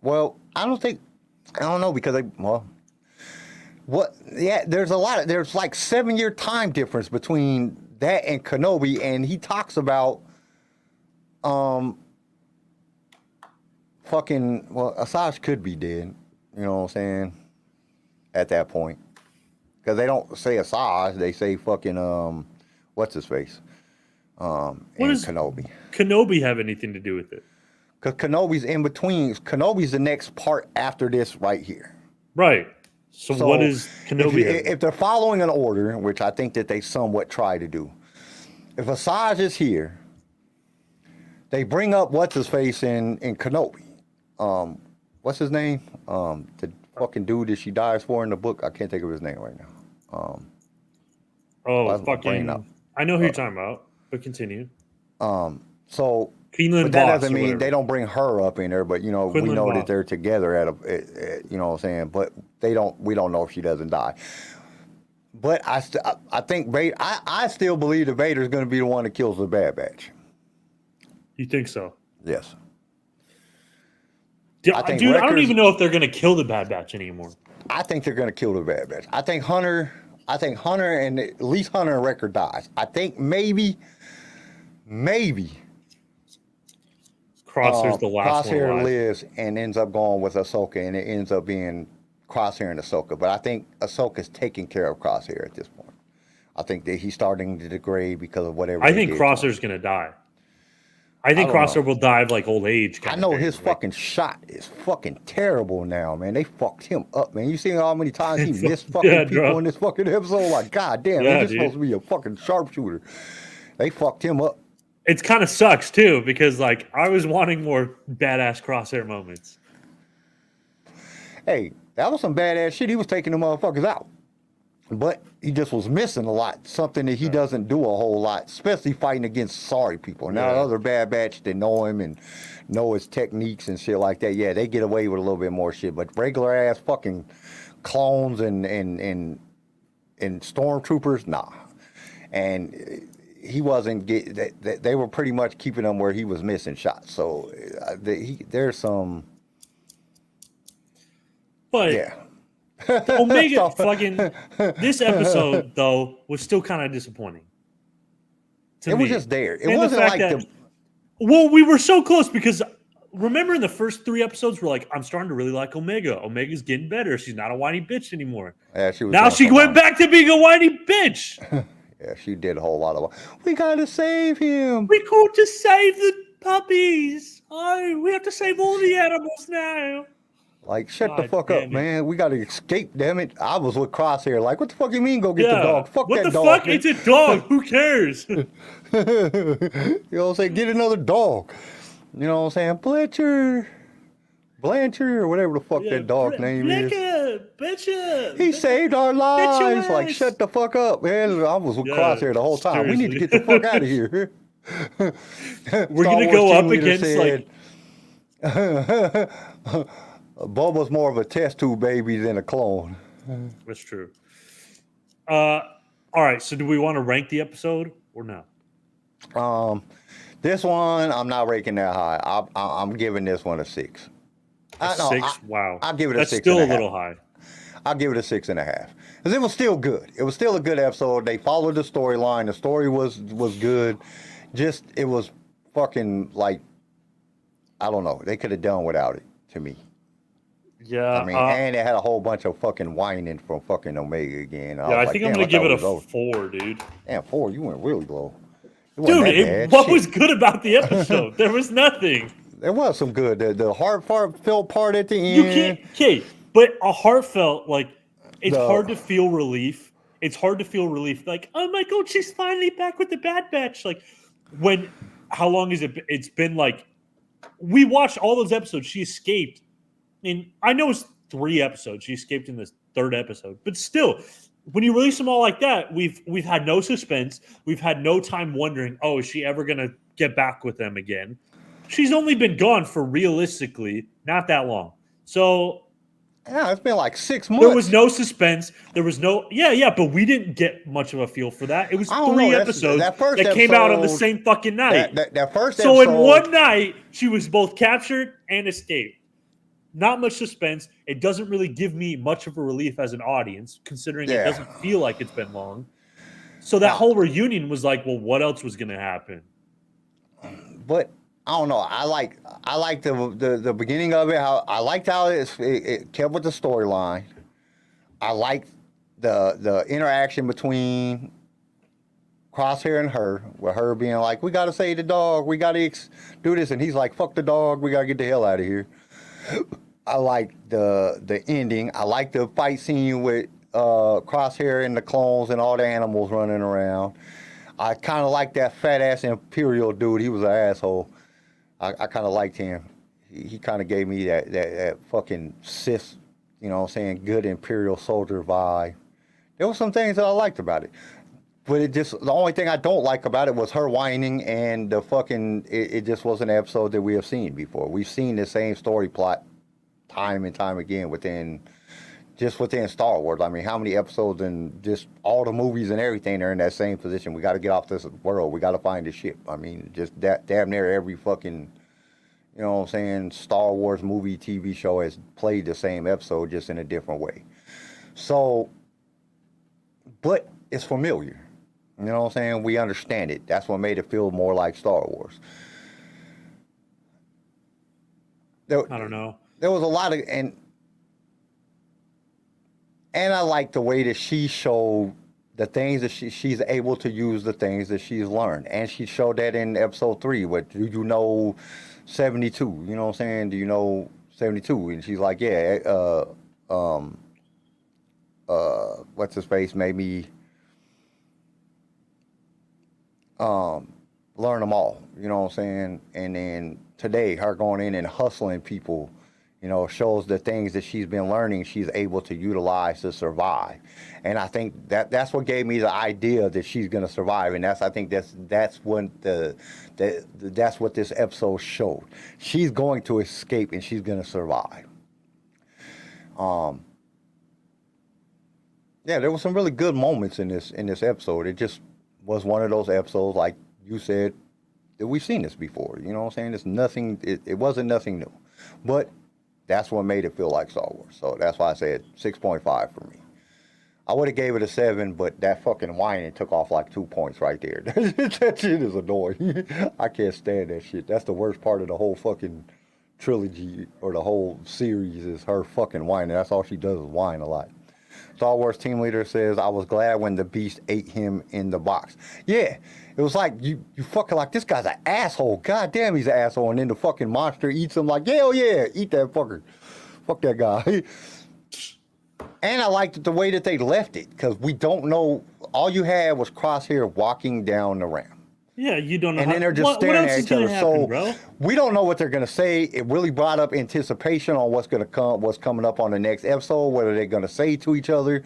Well, I don't know, because there's like 7-year time difference between that and Kenobi, and he talks about Asajj could be dead, you know what I'm saying, at that point. Because they don't say Asajj, they say fucking, what's his face? And Kenobi. Kenobi have anything to do with it? Because Kenobi's in between. Kenobi's the next part after this right here. Right. So what is Kenobi? If they're following an order, which I think that they somewhat try to do, if Asajj is here, they bring up what's his face in Kenobi. What's his name? The fucking dude that she dies for in the book. I can't think of his name right now. Fucking! I know who you're talking about, but continue. So. Quinlan But that Voss doesn't or mean whatever. they don't bring her up in there. But we know Voss. that they're together you know what I'm saying. But we don't know if she doesn't die. But I think Vader. I still believe that Vader's going to be the one that kills the Bad Batch. You think so? Yes. I think Dude, I don't Wreckers- even know if they're gonna kill the Bad Batch anymore. I think they're gonna kill the Bad Batch. I think Hunter and at least Hunter and Wrecker dies. I think maybe Crosshair's the last one Crosshair alive. lives and ends up going with Ahsoka, and it ends up being Crosshair and Ahsoka. But I think Ahsoka's taking care of Crosshair at this point. I think that he's starting to degrade because of whatever. I they think did to him. Crosshair's gonna die. I think don't Crosshair know. will die of like old age. I kind know of thing. his Like, fucking shot is fucking terrible now, man. They fucked him up, man. You seen how many times he missed fucking Yeah, people bro. in this fucking episode? Like, god damn, Yeah, he's dude. supposed to be a fucking sharpshooter. They fucked him up. It kind of sucks too because like I was wanting more badass Crosshair moments. Hey, that was some badass shit. He was taking the motherfuckers out. But he just was missing a lot. Something that he doesn't do a whole lot, especially fighting against sorry people. Now, Yeah. other Bad Batch that know him and know his techniques and shit like that, yeah, they get away with a little bit more shit. But regular ass fucking clones and stormtroopers, nah. And he wasn't they were pretty much keeping him where he was missing shots. So there's some, But yeah. Omega fucking this episode though was still kind of disappointing. To It was me. just there. It And the wasn't fact like that- the. Well, we were so close because remember in the first 3 episodes, we're like, I'm starting to really like Omega. Omega's getting better. She's not a whiny bitch anymore. Yeah, she was Now doing she some went whining. back to being a whiny bitch. Yeah, she did a whole lot of. We gotta save him. We called to save the puppies. Oh, we have to save all the animals now. Like, shut the God fuck damn up, it. man. We gotta escape, damn it. I was with Crosshair. Like, what the fuck you mean go get the dog? Fuck what that the dog. fuck? man. It's a dog. Who cares? You know what I'm saying? Get another dog. You know what I'm saying? Blanchard, or whatever the fuck that dog name is. Bitch. He saved our lives. Like, ass. shut the fuck up, man. I was with Yeah, Crosshair the whole time. We need to seriously. get the fuck out of here. We're Star gonna Wars go team up leader against like. Bubba's more of a test tube baby than a clone. That's true. All right. So, do we want to rank the episode or no? This one I'm not ranking that high. I'm giving this one a 6. No, 6. Wow. I'll give it a That's 6 still and a a little half. high. I'll give it a 6.5 because it was still good. It was still a good episode. They followed the storyline. The story was good. Just it was fucking like I don't know. They could have done without it to me. Yeah. I mean, and it had a whole bunch of fucking whining from fucking Omega again. yeah, I think I'm gonna give it a 4, dude. Damn, 4. You went really low. It wasn't Dude, that bad. what Shit. was good about the episode? There was nothing. There was some good. The heartfelt part at the end. You can't, okay, but a heartfelt, like, it's No. hard to feel relief. It's hard to feel relief. Like, oh my God, she's finally back with the Bad Batch. Like, how long has it been? It's been like, we watched all those episodes. She escaped. And I know it's 3 episodes. She escaped in this 3rd episode. But still, when you release them all like that, we've had no suspense. We've had no time wondering, oh, is she ever going to get back with them again? She's only been gone for realistically not that long. So Yeah, it's been like 6 months. there was no suspense. There was no but we didn't get much of a feel for that. It was I don't 3 know, that's- episodes that first came out on the episode- same fucking night. That first So episode. in one night, she was both captured and escaped. Not much suspense. It doesn't really give me much of a relief as an audience, considering Yeah. it doesn't feel like it's been long. So that whole reunion was like, well, what else was going to happen? But I don't know. I like the beginning of it. How I liked how it kept with the storyline. I liked the interaction between Crosshair and her, with her being like, "We gotta save the dog. We gotta do this," and he's like, "Fuck the dog. We gotta get the hell out of here." I like the ending. I like the fight scene with Crosshair and the clones and all the animals running around. I kind of like that fat ass Imperial dude. He was an asshole. I kind of liked him. He kind of gave me that fucking Sith, you know what I'm saying, good Imperial soldier vibe. There were some things that I liked about it. But the only thing I don't like about it was her whining and the fucking, it just wasn't an episode that we have seen before. We've seen the same story plot time and time again within Star Wars. I mean, how many episodes and just all the movies and everything are in that same position? We got to get off this world. We got to find the ship. I mean, just damn near every fucking, you know what I'm saying, Star Wars movie, TV show has played the same episode just in a different way. So, but it's familiar. You know what I'm saying? We understand it. That's what made it feel more like Star Wars. I don't know. There was a lot of, and I like the way that she showed the things that she's able to use, the things that she's learned. And she showed that in episode 3, what, do you know 72? You know what I'm saying? Do you know 72? And she's like, yeah, what's his face made me learn them all, you know what I'm saying? And then today, her going in and hustling people, you know, shows the things that she's been learning, she's able to utilize to survive. And I think that's what gave me the idea that she's going to survive. And I think that's what that's what this episode showed. She's going to escape and she's going to survive. Yeah, there were some really good moments in this episode. It just was one of those episodes, like you said, that we've seen this before. You know what I'm saying? It's nothing. It wasn't nothing new, but that's what made it feel like Star Wars. So that's why I said 6.5 for me. I would have gave it a 7, but that fucking whining took off like 2 points right there. That shit is annoying. I can't stand that shit. That's the worst part of the whole fucking trilogy or the whole series is her fucking whining. That's all she does is whine a lot. Star Wars team leader says, I was glad when the beast ate him in the box. Yeah, it was like, you fucking like, this guy's an asshole. God damn, he's an asshole. And then the fucking monster eats him like, hell yeah, eat that fucker. Fuck that guy. And I liked the way that they left it, because we don't know, all you had was Crosshair walking down the ramp. Yeah, you don't know. And then they're just staring at each other. So bro? We don't know what they're gonna say. It really brought up anticipation on what's coming up on the next episode. What are they gonna say to each other?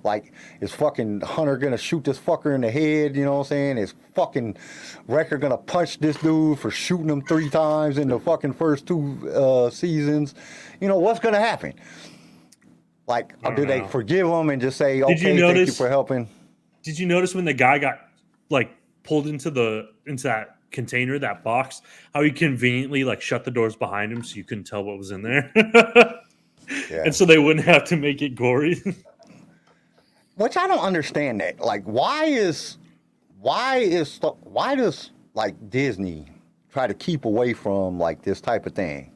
Like, is fucking Hunter gonna shoot this fucker in the head? You know what I'm saying? Is fucking Wrecker gonna punch this dude for shooting him 3 times in the fucking first 2 seasons? You know, what's gonna happen? Like, do they forgive him and just say, okay, thank you for helping? Did you notice when the guy got like pulled into that container, that box, how he conveniently like shut the doors behind him so you couldn't tell what was in there? Yeah. And so they wouldn't have to make it gory. Which I don't understand that. Like, why does like Disney try to keep away from like this type of thing?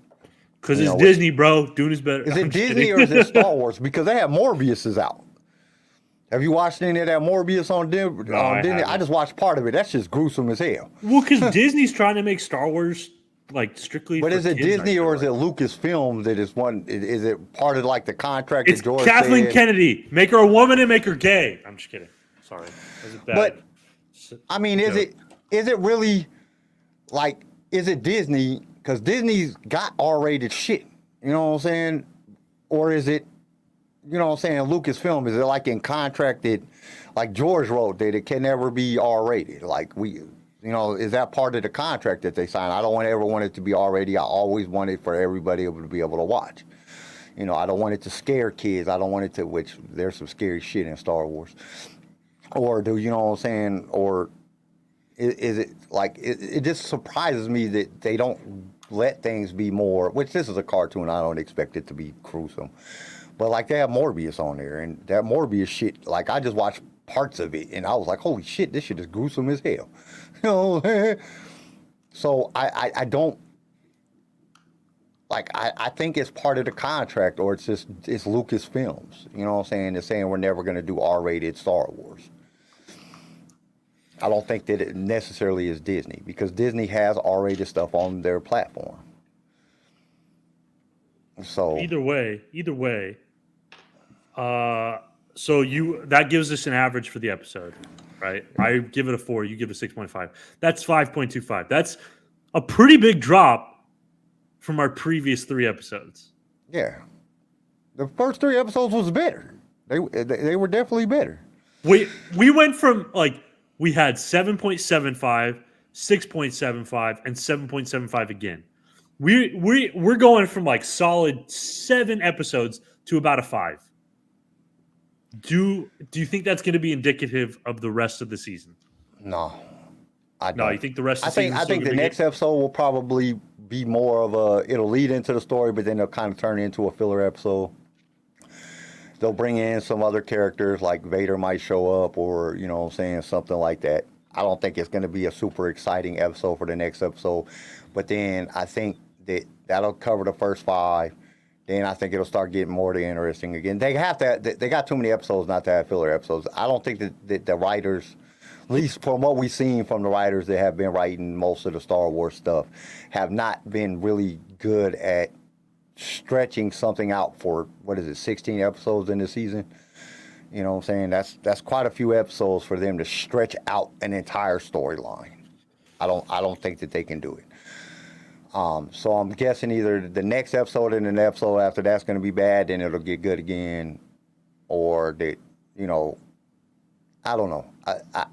Because it's Disney, bro. Dune is better. Is it Disney or is it Star Wars? Because they have Morbius is out. Have you watched any of that Morbius on Disney? I just watched part of it. That's just gruesome as hell. Well, because Disney's trying to make Star Wars like strictly. But for is it kids, Disney or is it Lucasfilm that is one? Is it part of like the contract it's that George Kathleen said? Kennedy. Make her a woman and make her gay. I'm just kidding. Sorry. That was bad. But I mean, is it really like, is it Disney? Because Disney's got R-rated shit. You know what I'm saying? Or is it, you know what I'm saying, Lucasfilm? Is it like in contract that, like George wrote, that it can never be R-rated? Like is that part of the contract that they signed? I don't ever want it to be R-rated. I always want it for everybody to be able to watch. You know, I don't want it to scare kids. I don't want it to, which there's some scary shit in Star Wars. Or do, you know what I'm saying? Or is it like, it just surprises me that they don't let things be more, which this is a cartoon, I don't expect it to be gruesome. But like they have Morbius on there, and that Morbius shit, like I just watched parts of it and I was like, holy shit, this shit is gruesome as hell. You know? So I don't, like, I think it's part of the contract, or it's Lucasfilms. You know what I'm saying? They're saying we're never going to do R-rated Star Wars. I don't think that it necessarily is Disney, because Disney has R-rated stuff on their platform. So either way. So that gives us an average for the episode, right? I give it a 4. You give it a 6.5. That's 5.25. That's a pretty big drop from our previous 3 episodes. Yeah, the first 3 episodes was better. They were definitely better. We went from like, we had 7.75, 6.75, and 7.75 again. We're going from like solid 7 episodes to about a 5. Do you think that's going to be indicative of the rest of the season? No, I don't. No, you think the rest of the season? I think the next episode will probably be more of it'll lead into the story, but then it'll kind of turn into a filler episode. They'll bring in some other characters, like Vader might show up, or, you know what I'm saying, something like that. I don't think it's going to be a super exciting episode for the next episode, but then I think that'll cover the first 5. Then I think it'll start getting more interesting again. They got too many episodes not to have filler episodes. I don't think that the writers, at least from what we've seen from the writers that have been writing most of the Star Wars stuff, have not been really good at stretching something out for, 16 episodes in the season. You know what I'm saying? That's quite a few episodes for them to stretch out an entire storyline. I don't think that they can do it. So I'm guessing either the next episode and the episode after that's going to be bad, then it'll get good again, or that, you know, I don't know.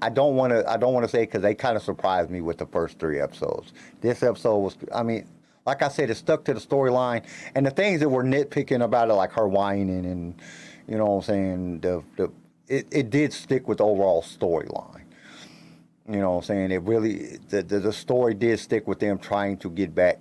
I don't want to say, because they kind of surprised me with the first 3 episodes. This episode was, I mean, like I said, it stuck to the storyline, and the things that were nitpicking about it, like her whining and, you know what I'm saying, it did stick with the overall storyline. You know what I'm saying? It really, the story did stick with them trying to get back,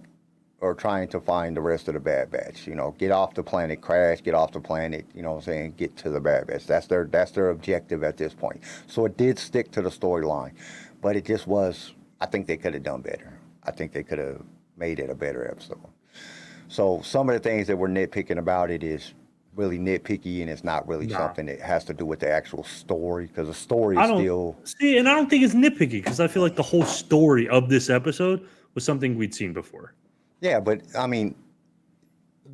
or trying to find the rest of the Bad Batch. You know, get off the planet, crash, get off the planet, you know what I'm saying, get to the Bad Batch. That's their objective at this point. So it did stick to the storyline, but it just was, I think they could have done better. I think they could have made it a better episode. So some of the things that we're nitpicking about it is really nitpicky, and it's not really something that has to do with the actual story, because the story is still... See, and I don't think it's nitpicky, because I feel like the whole story of this episode was something we'd seen before. Yeah, but, I mean,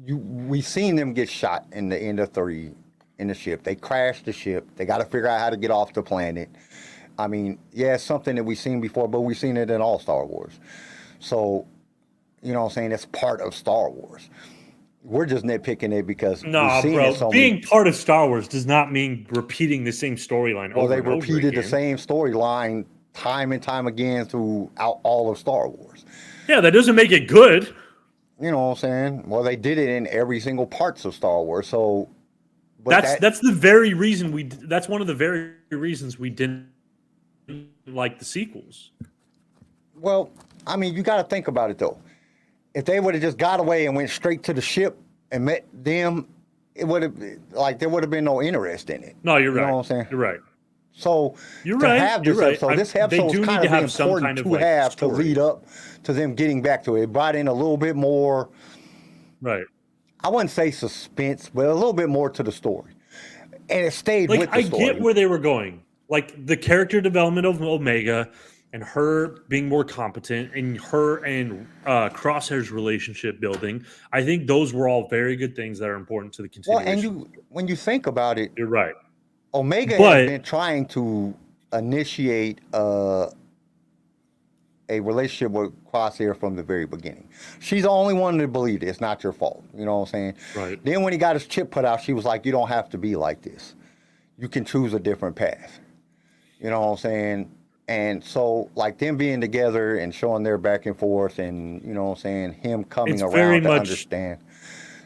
we've seen them get shot in the end of 3 in the ship. They crashed the ship. They got to figure out how to get off the planet. I mean, yeah, it's something that we've seen before, but we've seen it in all Star Wars. So, you know what I'm saying, it's part of Star Wars. We're just nitpicking it because we've seen it so being part of Star Wars does not mean repeating the same storyline over and over again. Well, they repeated the same storyline time and time again throughout all of Star Wars. Yeah, that doesn't make it good. You know what I'm saying? Well, they did it in every single parts of Star Wars. So that's the very reason that's one of the very reasons we didn't like the sequels. Well, I mean, you got to think about it though. If they would have just got away and went straight to the ship and met them, it would have, like, there would have been no interest in it. No, you're right. You know what I'm saying? You're right. So you're to right. have this episode, this episode was kind of important to have to lead up to them getting back to it. It brought in a little bit more, right? I wouldn't say suspense, but a little bit more to the story, and it stayed with the story. I get where they were going, like the character development of Omega, and her being more competent, and her and Crosshair's relationship building. I think those were all very good things that are important to the continuation. Well, and when you think about it, you're right. Omega has been trying to initiate a relationship with Crosshair from the very beginning. She's the only one that believed it. It's not your fault. You know what I'm saying? Right. Then when he got his chip put out, she was like, you don't have to be like this. You can choose a different path. You know what I'm saying? And so, like, them being together and showing their back and forth, and, you know what I'm saying, him coming around to understand.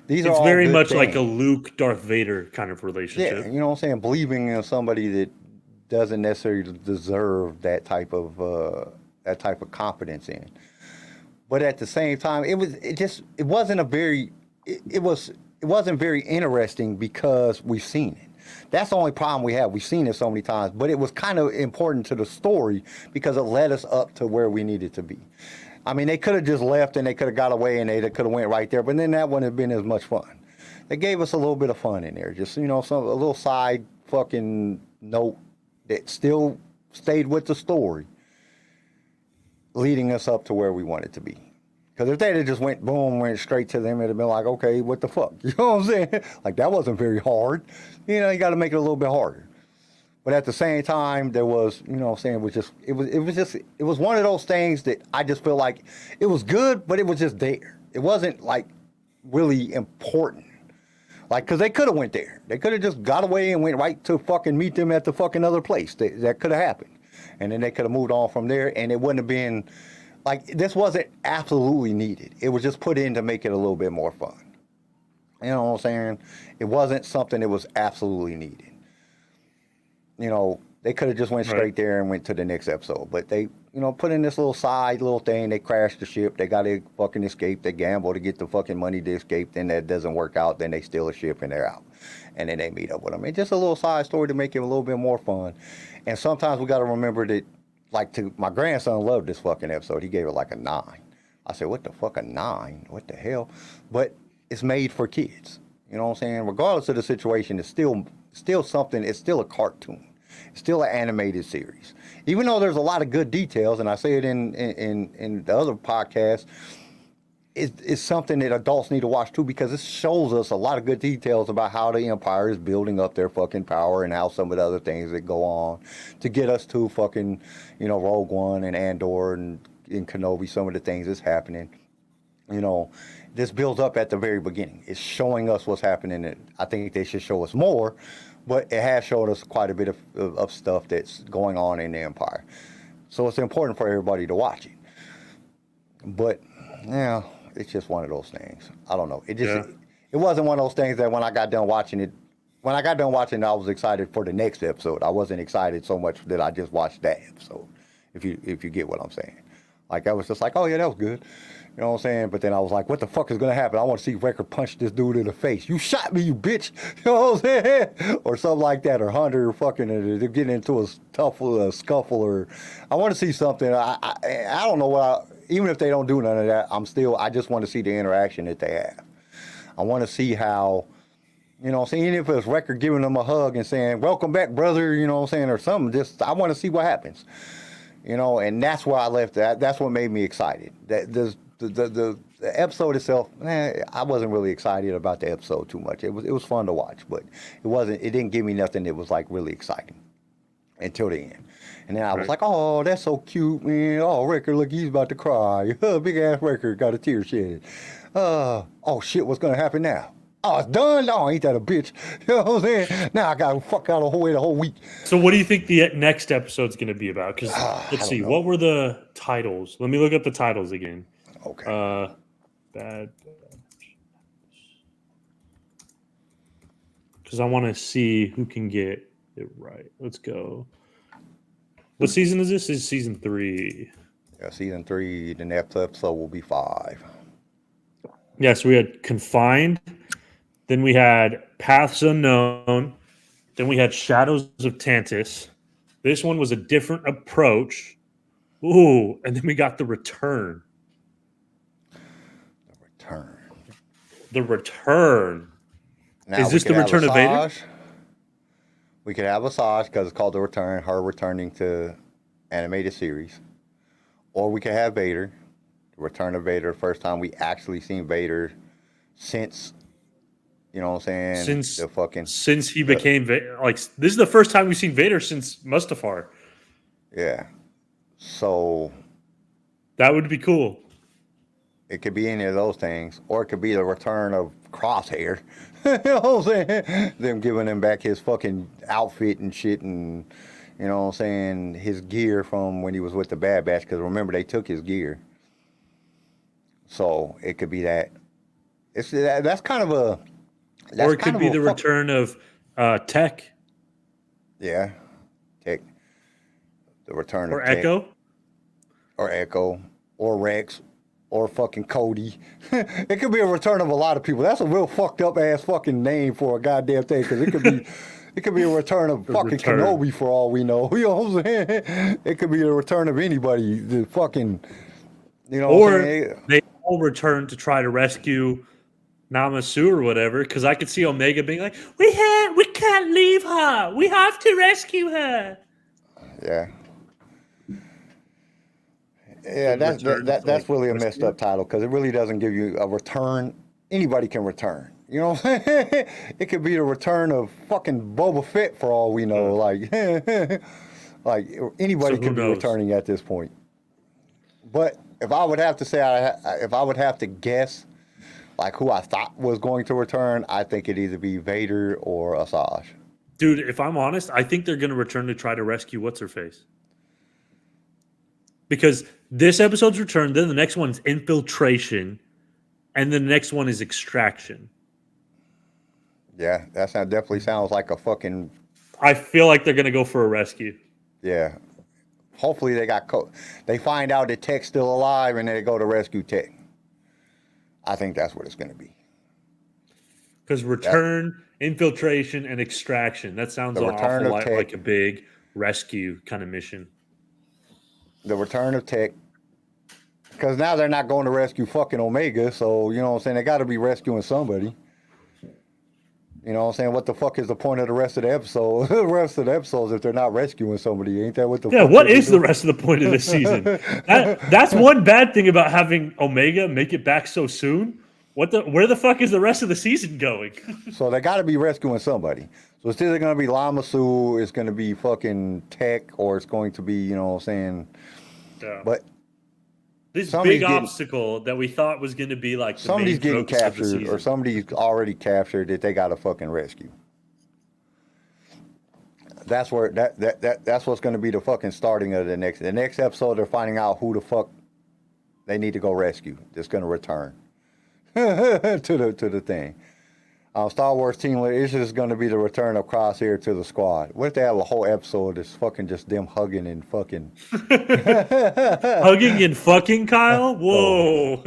These are all very much things. Like a Luke Darth Vader kind of relationship. Yeah, you know what I'm saying? Believing in somebody that doesn't necessarily deserve that type of confidence in. But at the same time, it wasn't very interesting because we've seen it. That's the only problem we have. We've seen it so many times, but it was kind of important to the story because it led us up to where we needed to be. I mean, they could have just left and they could have got away and they could have went right there, but then that wouldn't have been as much fun. They gave us a little bit of fun in there, just, you know, a little side fucking note that still stayed with the story, leading us up to where we wanted to be. Because if they had just went straight to them, it'd have been like, okay, what the fuck? You know what I'm saying? Like, that wasn't very hard. You know, you got to make it a little bit harder. But at the same time, there was, you know what I'm saying, it was one of those things that I just feel like it was good, but it was just there. It wasn't, like, really important. Like, because they could have went there. They could have just got away and went right to fucking meet them at the fucking other place. That could have happened. And then they could have moved on from there, and it wouldn't have been, like, this wasn't absolutely needed. It was just put in to make it a little bit more fun. You know what I'm saying? It wasn't something that was absolutely needed. You know, They could have just went straight there and went to the next episode. But they, put in this little side little thing. They crashed the ship. They got to fucking escape. They gamble to get the fucking money to escape. Then that doesn't work out. Then they steal a ship and they're out. And then they meet up with them. It's just a little side story to make it a little bit more fun. And sometimes we got to remember that, my grandson loved this fucking episode. He gave it like a 9. I said, what the fuck, a 9? What the hell? But it's made for kids. You know what I'm saying? Regardless of the situation, it's still something. It's still a cartoon. It's still an animated series. Even though there's a lot of good details, and I say it in the other podcast, it's something that adults need to watch too, because it shows us a lot of good details about how the Empire is building up their fucking power and how some of the other things that go on to get us to fucking, Rogue One and Andor and Kenobi, some of the things that's happening. This builds up at the very beginning. It's showing us what's happening. And I think they should show us more, but it has showed us quite a bit of stuff that's going on in the Empire. So it's important for everybody to watch it. But, it's just one of those things. I don't know. It wasn't one of those things that when I got done watching it, I was excited for the next episode. I wasn't excited so much that I just watched that episode, if you get what I'm saying. Like, I was just like, oh, yeah, that was good. You know what I'm saying? But then I was like, what the fuck is going to happen? I want to see Wrecker punch this dude in the face. You shot me, you bitch. You know what I'm saying? Or something like that. Or Hunter fucking, they're getting into a scuffle. Or I want to see something. I don't know even if they don't do none of that, I just want to see the interaction that they have. I want to see how, even if it's Wrecker giving them a hug and saying, welcome back, brother, or something, I want to see what happens. And that's why I left that. That's what made me excited. The episode itself, I wasn't really excited about the episode too much. It was fun to watch, but it didn't give me nothing that was like really exciting until the end. And then I was like, oh, that's so cute, man. Oh, Wrecker, look, he's about to cry. Big ass Wrecker got a tear shed. Oh shit, what's gonna happen now? Oh, it's done? Oh, ain't that a bitch? You know what I'm saying? Now I got to fuck out of the whole week. So what do you think the next episode's going to be about? Because let's see, what were the titles? Let me look up the titles again. Okay. Bad. Because I want to see who can get it right. Let's go. What season is this? This is season 3. Yeah, season 3. The next episode will be 5. Yeah, so we had Confined. Then we had Paths Unknown. Then we had Shadows of Tantus. This one was a different approach. Ooh, and then we got The Return. The Return. Now, is this The Return of Vader? We could have Asajj because it's called The Return, her returning to animated series. Or we could have Vader. The Return of Vader, first time we actually seen Vader since, you know what I'm saying? Since he became Vader. Like, this is the first time we've seen Vader since Mustafar. Yeah. So that would be cool. It could be any of those things, or it could be the return of Crosshair. You know what I'm saying? Them giving him back his fucking outfit and shit, and you know what I'm saying, his gear from when he was with the Bad Batch. Because remember, they took his gear. So it could be that. That's kind of a. Or it could be the return of Tech. Yeah, Tech. The return or of Tech. Or Echo. Or Rex. Or fucking Cody. It could be a return of a lot of people. That's a real fucked up ass fucking name for a goddamn thing. Because it could be, it could be a return of fucking Kenobi for all we know. You know what I'm saying? It could be a return of anybody. The fucking, you know. Or what I'm saying? They all return to try to rescue Namasu or whatever. Because I could see Omega being like, we can't leave her. We have to rescue her. Yeah. Yeah, that's really a messed up title because it really doesn't give you a return. Anybody can return. You know what I'm saying? It could be the return of fucking Boba Fett for all we know. Like, like anybody could be returning at this point. But if I would have to say, if I would have to guess, like who I thought was going to return, I think it'd either be Vader or Asajj. Dude, if I'm honest, I think they're going to return to try to rescue What's-Her-Face. Because this episode's return, then the next one's infiltration, and then the next one is extraction. Yeah, that definitely sounds like a fucking I feel like they're gonna go for a rescue. Yeah. Hopefully they find out that Tech's still alive and they go to rescue Tech. I think that's what it's going to be. Because return, infiltration, and extraction. That sounds The an return awful of lot Tech. like a big rescue kind of mission. The return of Tech. Because now they're not going to rescue fucking Omega, so, you know what I'm saying? They got to be rescuing somebody. You know what I'm saying? What the fuck is the point of the rest of the episode? The rest of the episodes, if they're not rescuing somebody, ain't that what the Yeah, fuck? what is the rest of the point of this season? That's one bad thing about having Omega make it back so soon. Where the fuck is the rest of the season going? So they got to be rescuing somebody. So it's either going to be Lamasu, it's going to be fucking Tech, or it's going to be, you know what I'm saying? Yeah. But this somebody's big getting- obstacle that we thought was going to be like the somebody's main getting focus of the captured, or season. somebody's already captured that they got to fucking rescue. That's where that's what's going to be the fucking starting of the next episode. They're finding out who the fuck they need to go rescue. That's going to return to the thing. Star Wars Team Leader, it's just going to be the return of Crosshair to the squad. What if they have a whole episode that's fucking just them hugging and fucking Hugging and fucking, Kyle? Whoa.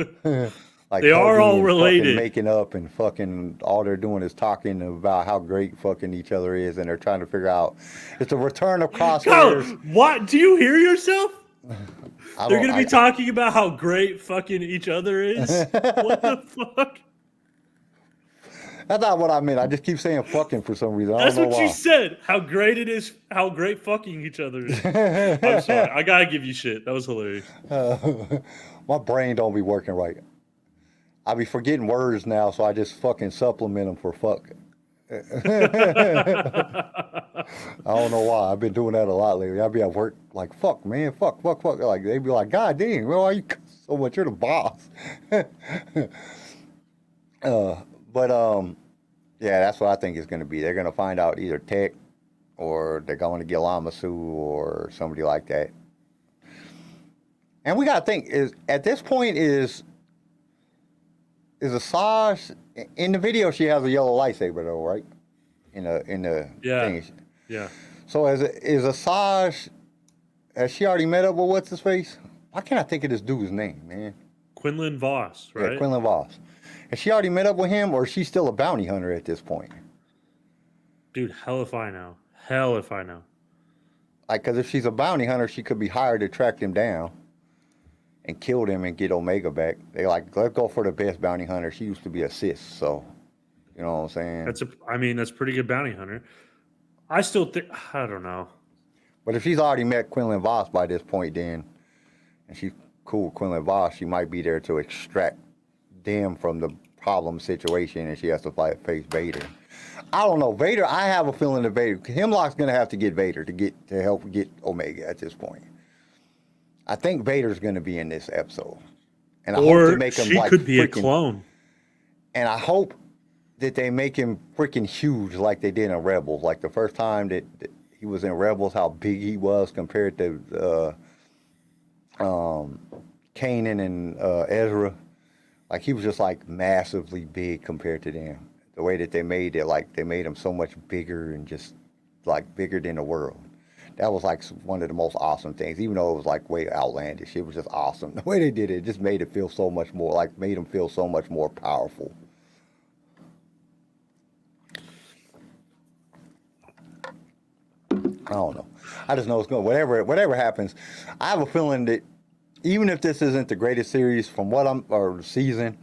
like They are hugging all and related. fucking making up and fucking all they're doing is talking about how great fucking each other is, and they're trying to figure out it's the return of Kyle, Crosshairs. what? Do you hear yourself? I They're don't- going to be talking about how great fucking each other is? What the fuck? That's not what I meant. I just keep saying fucking for some reason. I That's don't know what why. you said. How great it is. How great fucking each other is. I'm sorry. I gotta give you shit. That was hilarious. My brain don't be working right. I be forgetting words now, so I just fucking supplement them for fuck. I don't know why. I've been doing that a lot lately. I be at work like, fuck, man, fuck. Like, they be like, God damn, why are you so much? You're the boss. Yeah, that's what I think it's going to be. They're going to find out either Tech or they're going to get Lamasu or somebody like that. And we got to think, at this point, is Asajj, in the video, she has a yellow lightsaber though, right? In the Yeah. thing. Yeah. So is Asajj, has she already met up with what's his face? Why can't I think of this dude's name, man? Quinlan Voss, right? Yeah, Quinlan Voss. Has she already met up with him, or is she still a bounty hunter at this point? Dude, hell if I know. Hell if I know. Like, because if she's a bounty hunter, she could be hired to track him down and kill them and get Omega back. They like, let's go for the best bounty hunter. She used to be a sis, so you know what I'm saying? That's pretty good bounty hunter. I still think, I don't know. But if she's already met Quinlan Voss by this point, then, and she's cool with Quinlan Voss, she might be there to extract them from the problem situation, and she has to face Vader. I don't know. Vader, I have a feeling that Vader, Hemlock's going to have to get Vader to help get Omega at this point. I think Vader's going to be in this episode. And I hope Or they make him she like could be a freaking- clone. And I hope that they make him freaking huge like they did in Rebels. Like the first time that he was in Rebels, how big he was compared to Kanan and Ezra. Like he was just like massively big compared to them. The way that they made it, like they made him so much bigger and just like bigger than the world. That was like one of the most awesome things, even though it was like way outlandish. It was just awesome. The way they did it just made it feel so much more, like made him feel so much more powerful. I don't know. I just know it's going. Whatever happens, I have a feeling that even if this isn't the greatest series from or season,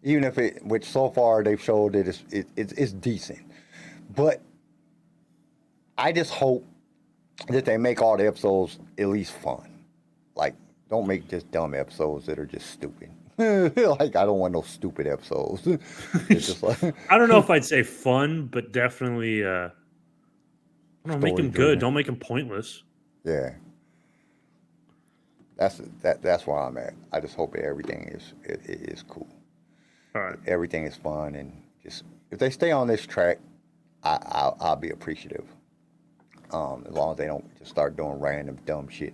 even if which so far they've showed that it's decent, but I just hope that they make all the episodes at least fun. Like, don't make just dumb episodes that are just stupid. Like, I don't want no stupid episodes. It's just like, I don't know if I'd say fun, but definitely, I don't know, make them Story-driven. good. Don't make them pointless. yeah. That's where I'm at. I just hope that everything is cool. All right. Everything is fun, and just if they stay on this track, I'll be appreciative. As long as they don't just start doing random dumb shit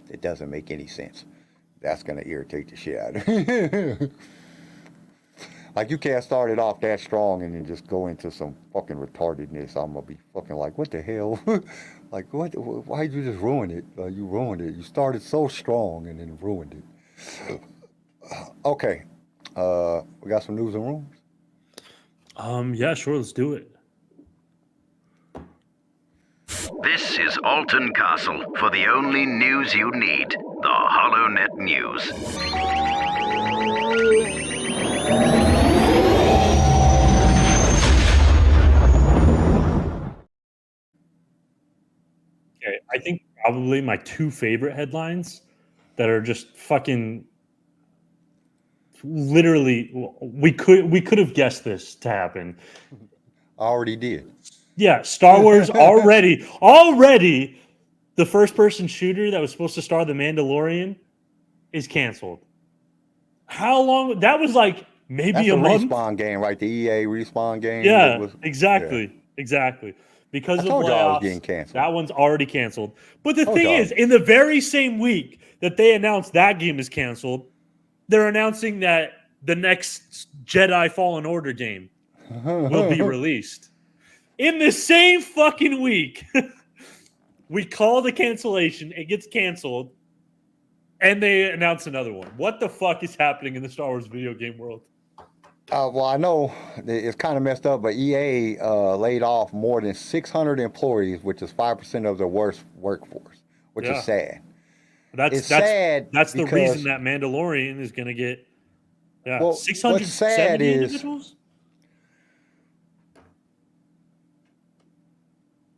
that doesn't make any sense. That's gonna irritate the shit out of me. Like, you can't start it off that strong and then just go into some fucking retardedness. I'm gonna be fucking like, what the hell? Like, what? Why did you just ruin it? You ruined it. You started so strong and then ruined it. Okay. We got some news and rumors. Yeah, sure, let's do it. This is Alton Castle for the only news you need, the HoloNet News. Okay, I think probably my two favorite headlines that are just fucking literally we could have guessed this to happen. I already did. Yeah, Star Wars already the first person shooter that was supposed to star the Mandalorian is canceled. How long? That was like maybe That's a a month. respawn game, right? The EA respawn game. Yeah, exactly. Because I of told y'all it was layoffs, getting canceled. that one's already canceled. But the Told thing y'all. is, in the very same week that they announced that game is canceled, they're announcing that the next Jedi Fallen Order game will be released. In the same fucking week, we call the cancellation, it gets canceled, and they announce another one. What the fuck is happening in the Star Wars video game world? Well, I know it's kind of messed up, but EA laid off more than 600 employees, which is 5% of their workforce, which is sad. It's sad. That's the because, reason that Mandalorian is going to get well, 670 individuals.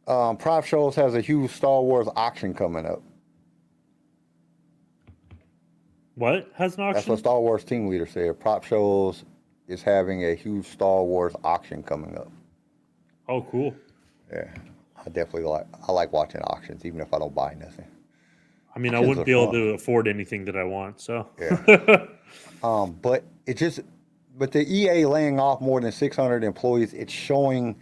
Prop Shows has a huge Star Wars auction coming up. What has an auction? That's what Star Wars team leader said. Prop Shows is having a huge Star Wars auction coming up. Oh, cool. Yeah, I like watching auctions, even if I don't buy nothing. I mean, I Auctions wouldn't are be able fun. to afford anything that I want, so. Yeah. But the EA laying off more than 600 employees, it's showing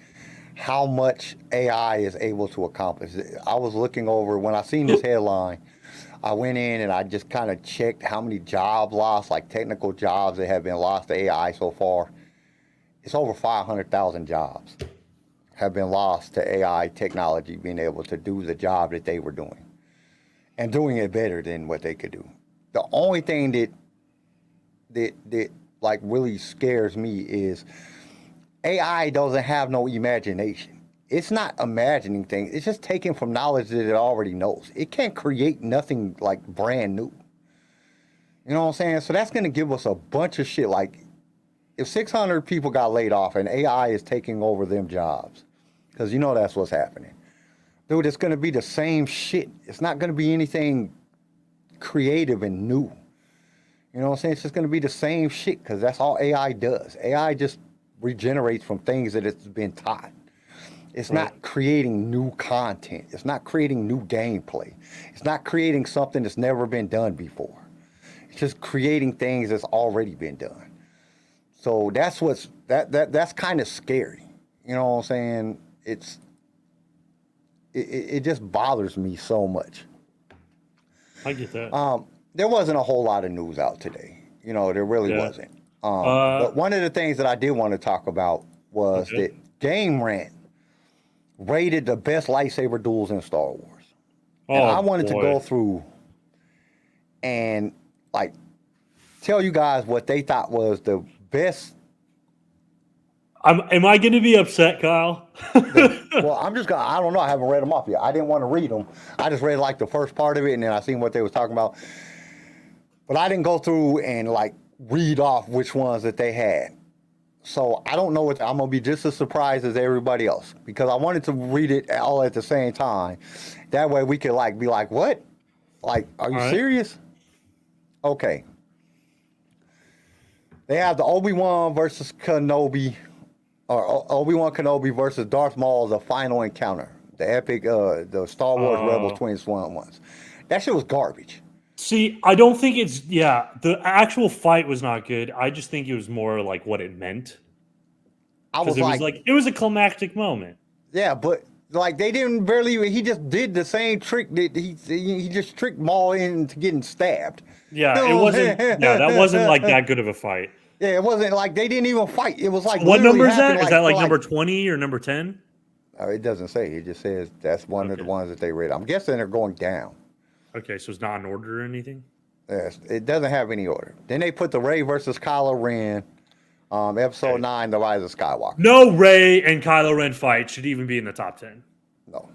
how much AI is able to accomplish. I was looking over, when I seen this headline, I went in and I just kind of checked how many jobs lost, like technical jobs that have been lost to AI so far. It's over 500,000 jobs have been lost to AI technology being able to do the job that they were doing and doing it better than what they could do. The only thing that like really scares me is AI doesn't have no imagination. It's not imagining things. It's just taking from knowledge that it already knows. It can't create nothing like brand new. You know what I'm saying? So that's going to give us a bunch of shit. Like if 600 people got laid off and AI is taking over them jobs, because you know that's what's happening. Dude, it's going to be the same shit. It's not going to be anything creative and new. You know what I'm saying? It's just going to be the same shit because that's all AI does. AI just regenerates from things that it's been taught. It's not creating new content. It's not creating new gameplay. It's not creating something that's never been done before. It's just creating things that's already been done. So that's that's kind of scary. You know what I'm saying? It just bothers me so much. I get that. There wasn't a whole lot of news out today. You know, there really wasn't. But one of the things that I did want to talk about was that Game Rant rated the best lightsaber duels in Star Wars. And I wanted to go through and like tell you guys what they thought was the best. Am I going to be upset, Kyle? Well, I don't know. I haven't read them off yet. I didn't want to read them. I just read like the first part of it and then I seen what they was talking about. But I didn't go through and like read off which ones that they had. So I don't know what I'm gonna be just as surprised as everybody else because I wanted to read it all at the same time. That way we could like be like, what? Like, are you serious? Okay. They have the Obi-Wan versus Kenobi, or Obi-Wan Kenobi versus Darth Maul as a final encounter. The epic, the Star Wars Rebels Twin Swan ones. That shit was garbage. See, I don't think the actual fight was not good. I just think it was more like what it meant. It was a climactic moment. Yeah, but like they didn't he just did the same trick that he just tricked Maul into getting stabbed. Yeah, it wasn't. Yeah, that wasn't like that good of a fight. Yeah, it wasn't like they didn't even fight. It was like What literally number is that? happened, Is that like for number 20 or number 10? It doesn't say. It just says that's one of the Okay. ones that they read. I'm guessing they're going down. Okay, so it's not in order or anything? Yes, it doesn't have any order. Then they put the Rey versus Kylo Ren, episode Okay. 9, The Rise of Skywalker. No Rey and Kylo Ren fight should even be in the top 10. No.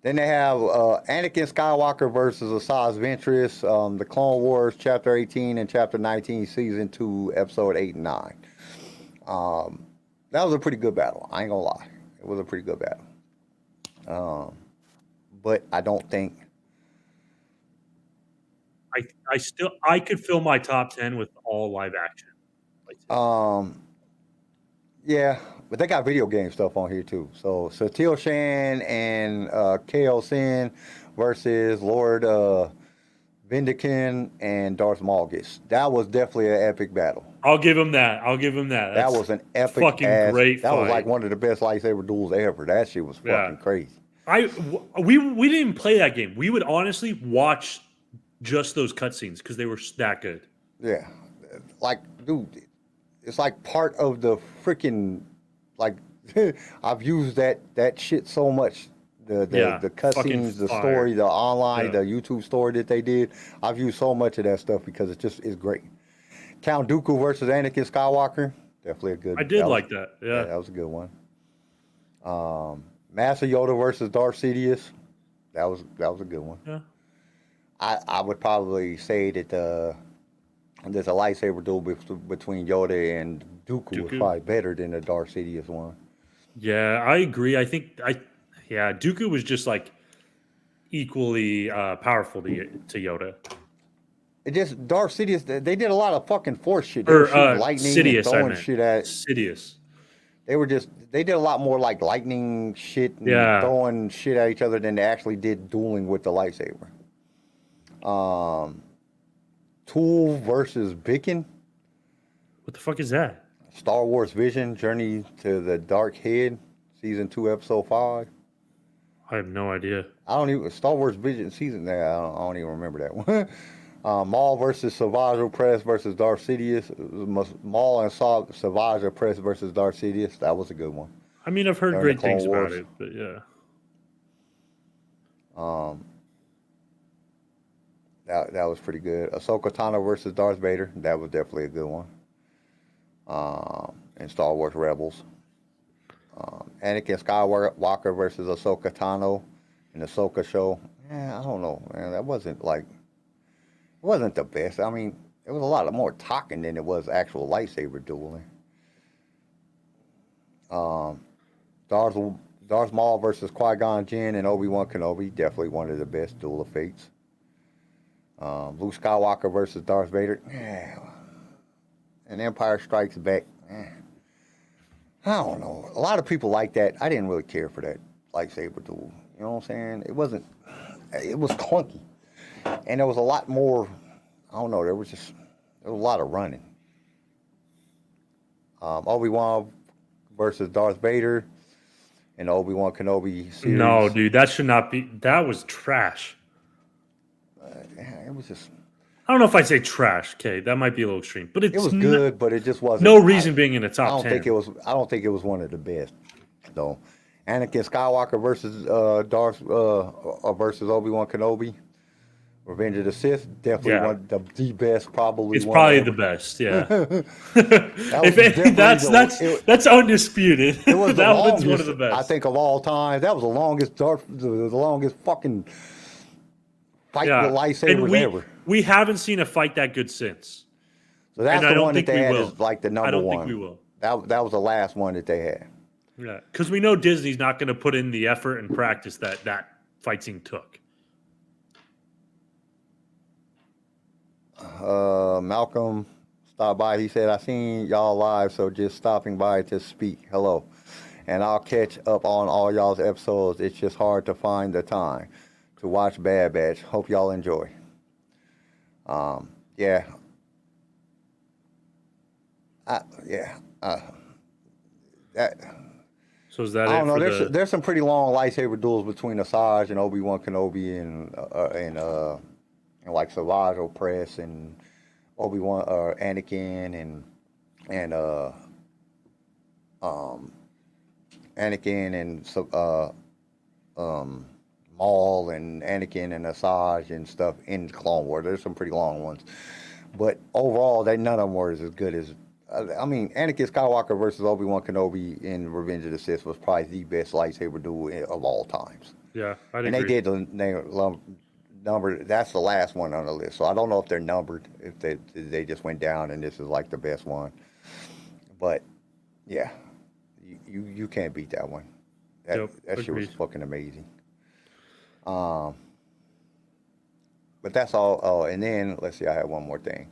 Then they have Anakin Skywalker versus Asajj Ventress, the Clone Wars, Chapter 18 and Chapter 19, Season 2, Episode 8 and 9. That was a pretty good battle. I ain't gonna lie. It was a pretty good battle. But I don't think... I could fill my top 10 with all live action. Yeah, but they got video game stuff on here too. So Satil Shan and KO Sin versus Lord Vindican and Darth Malgus. That was definitely an epic battle. I'll give him that. That was an epic fucking great That was fight. like one of the best lightsaber duels ever. That shit was fucking crazy. We didn't play that game. We would honestly watch just those cutscenes because they were that good. Yeah, like dude, it's like part of the freaking like. I've used that shit so much. The cutscenes, the story, the online, the YouTube story that they did. I've used so much of that stuff because it just is great. Count Dooku versus Anakin Skywalker, definitely a good. I did like that. Yeah, that was a good one. Master Yoda versus Darth Sidious, that was a good one. Yeah. I would probably say that there's a lightsaber duel between Yoda and Dooku was probably better than the Darth Sidious one. Yeah, I agree. Dooku was just like equally powerful to Yoda. It just Darth Sidious. They did a lot of fucking force shit. Or lightning Sidious, and throwing shit at Sidious. They did a lot more like lightning shit and throwing shit at each other than they actually did dueling with the lightsaber. Tool versus Bicken. What the fuck is that? Star Wars Vision: Journey to the Dark Head, Season 2, Episode 5. I have no idea. Star Wars Vision season. I don't even remember that one. Maul versus Savage Opress versus Darth Sidious. Maul and Savage Opress versus Darth Sidious. That was a good one. I mean, I've heard great things about it, but yeah. That was pretty good. Ahsoka Tano versus Darth Vader. That was definitely a good one. In Star Wars Rebels. Anakin Skywalker versus Ahsoka Tano in the Ahsoka show. Yeah, I don't know, man. That wasn't the best. I mean, it was a lot more talking than it was actual lightsaber dueling. Darth Maul versus Qui-Gon Jinn and Obi-Wan Kenobi. Definitely one of the best duel of fates. Luke Skywalker versus Darth Vader. Yeah. And Empire Strikes Back. I don't know. A lot of people like that. I didn't really care for that lightsaber duel. You know what I'm saying? It was clunky. And there was a lot more, I don't know, there was a lot of running. Obi-Wan versus Darth Vader and Obi-Wan Kenobi series. No, dude, that should not be. That was trash. It was just. I don't know if I'd say trash. Okay, that might be a little extreme, but it was good, but it just wasn't. No reason being in the top 10. I don't think it was one of the best, though. Anakin Skywalker versus versus Obi-Wan Kenobi. Revenge of the Sith, definitely one of the best, probably. It's probably the best, yeah. That's undisputed. It was that one's one of the best. I think of all time. That was the longest fucking fight with lightsabers ever. We haven't seen a fight that good since. So that's the one that they had is like the number one. I don't think we will. That was the last one that they had. Yeah, because we know Disney's not going to put in the effort and practice that fight scene took. Malcolm stopped by. He said, I seen y'all live, so just stopping by to speak. Hello. And I'll catch up on all y'all's episodes. It's just hard to find the time to watch Bad Batch. Hope y'all enjoy. Yeah. So is that I don't know. There's some pretty long lightsaber duels between Asajj and Obi-Wan Kenobi and like Savage Opress and Obi-Wan Anakin and and Anakin and Maul and Anakin and Asajj and stuff in Clone Wars. There's some pretty long ones, but overall, none of them were as good as. I mean, Anakin Skywalker versus Obi-Wan Kenobi in Revenge of the Sith was probably the best lightsaber duel of all times. Yeah, I'd and agree. they did the number. That's the last one on the list. So I don't know if they're numbered, if they just went down and this is like the best one. But yeah, you can't beat that one. That shit was fucking amazing. But that's all. Oh, and then let's see. I have one more thing.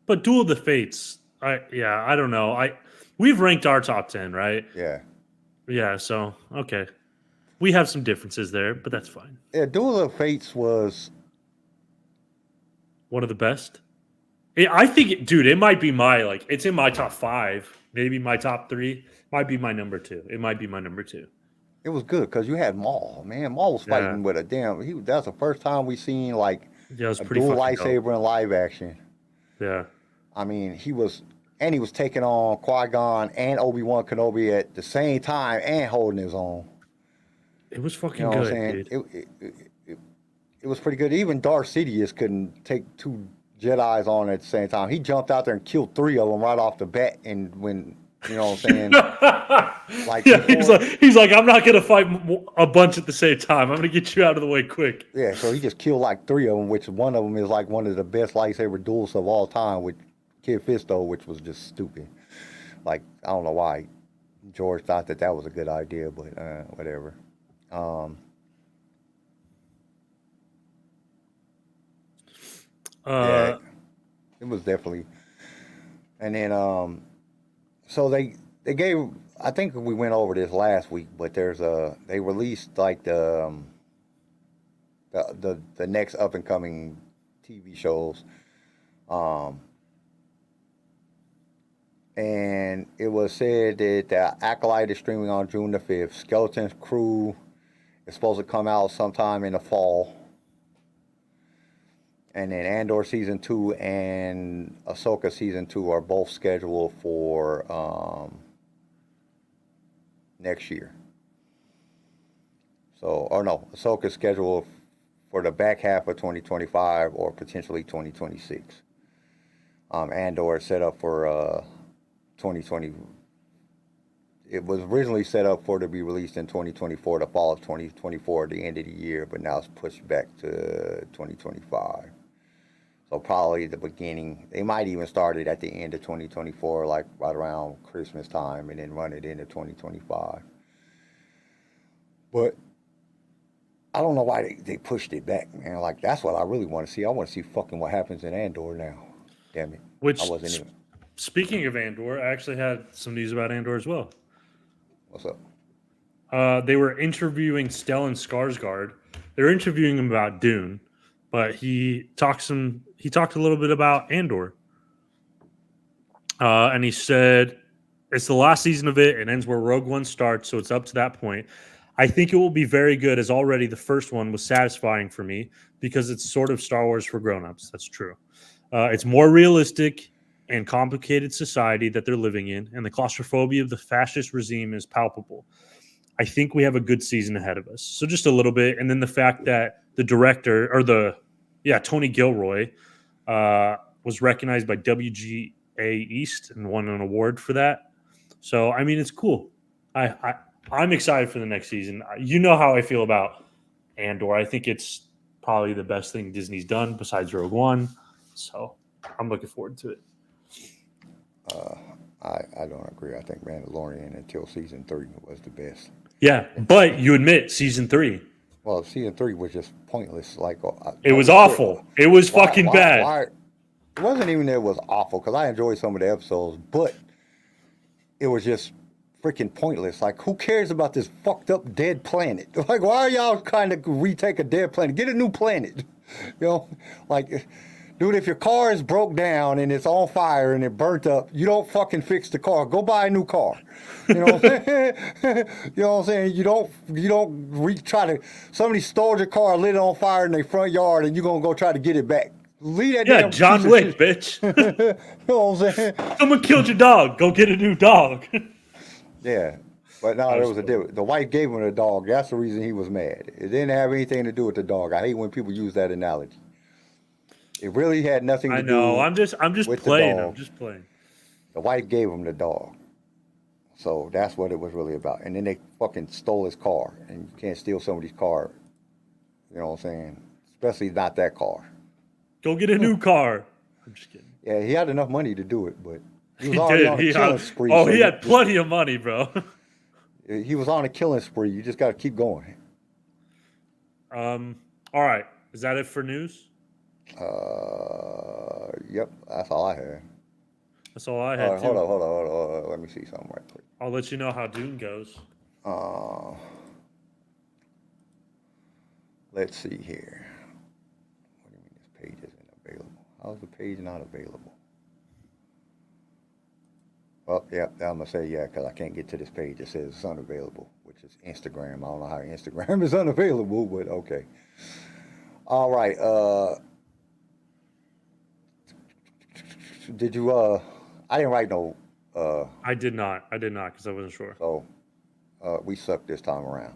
But Duel of the Fates, I don't know. We've ranked our top 10, right? Yeah. Yeah, so okay. We have some differences there, but that's fine. Yeah, Duel of Fates was one of the best. I think dude, it might be it's in my top 5, maybe my top 3, might be my number 2. It might be my number 2. It was good because you had Maul. Man, Maul was fighting with a damn. That's the first time we seen a dual lightsaber in live action. Yeah. I mean, he was taking on Qui-Gon and Obi-Wan Kenobi at the same time and holding his own. It was fucking good, dude. It was pretty good. Even Darth Sidious couldn't take 2 Jedis on at the same time. He jumped out there and killed 3 of them right off the bat, and when. You know what I'm saying? He's like, I'm not gonna fight a bunch at the same time. I'm gonna get you out of the way quick. Yeah, so he just killed 3 of them, which one of them is one of the best lightsaber duels of all time with Kid Fisto, which was just stupid. I don't know why George thought that was a good idea, but whatever. Yeah, it was definitely. And then so they gave. I think we went over this last week, but they released the next up and coming TV shows, and it was said that the Acolyte is streaming on June the 5th. Skeleton Crew is supposed to come out sometime in the fall. And then Andor Season 2 and Ahsoka Season 2 are both scheduled for next year. Ahsoka's scheduled for the back half of 2025 or potentially 2026. Andor is set up for 2020. It was originally set up to be released in 2024, the fall of 2024, the end of the year, but now it's pushed back to 2025. So probably the beginning. They might even start it at the end of 2024, right around Christmas time, and then run it into 2025. But I don't know why they pushed it back, man. That's what I really want to see. I want to see fucking what happens in Andor now. Damn it. I wasn't even. Speaking of Andor, I actually had some news about Andor as well. What's up? They were interviewing Stellan Skarsgård. They were interviewing him about Dune, but he talked a little bit about Andor. And he said, it's the last season of it. It ends where Rogue One starts, so it's up to that point. I think it will be very good, as already the first one was satisfying for me because it's sort of Star Wars for grown-ups. That's true. It's more realistic and complicated society that they're living in, and the claustrophobia of the fascist regime is palpable. I think we have a good season ahead of us. So just a little bit, and then the fact that the director, Tony Gilroy, was recognized by WGA East and won an award for that. So, I mean, it's cool. I'm excited for the next season. You know how I feel about Andor. I think it's probably the best thing Disney's done besides Rogue One. So I'm looking forward to it. I don't agree. I think Mandalorian until season 3 was the best. Yeah, but you admit season 3. Well, season 3 was just pointless. It was awful. It was fucking bad. It wasn't even that it was awful, because I enjoyed some of the episodes, but it was just freaking pointless. Who cares about this fucked up dead planet? Why are y'all trying to retake a dead planet? Get a new planet. Dude, if your car is broke down and it's on fire and it burnt up, you don't fucking fix the car. Go buy a new car. You know what I'm saying? You know what I'm saying? You don't try to. Somebody stole your car, lit it on fire in their front yard, and you're gonna go try to get it back. Leave that Yeah, damn John piece of Wick, shit. bitch. You know what I'm saying? Someone killed your dog. Go get a new dog. Yeah. But no, I there was was a difference. The wife gave him the dog. That's the reason he was mad. It didn't have anything to do with the dog. I hate when people use that analogy. It really had nothing I to know. do I'm just with the playing. I'm dog. just playing. The wife gave him the dog. So that's what it was really about. And then they fucking stole his car. And you can't steal somebody's car. You know what I'm saying? Especially not that car. Go get a new car. I'm just kidding. Yeah, he had enough money to do it, but he was He already did. on a killing spree. Oh, so he you had plenty of money, bro. he was on a killing spree. You just got to keep going. All right. Is that it for news? Yep, that's all I had. That's all I had. Hold too. on. Let me see something right quick. I'll let you know how Dune goes. Let's see here. What do you mean this page isn't available? How is the page not available? Well, yeah, I'm going to say yeah, because I can't get to this page. It says it's unavailable, which is Instagram. I don't know how Instagram is unavailable, but okay. All right. Did you, I didn't write no, I did not because I wasn't sure. so we sucked this time around.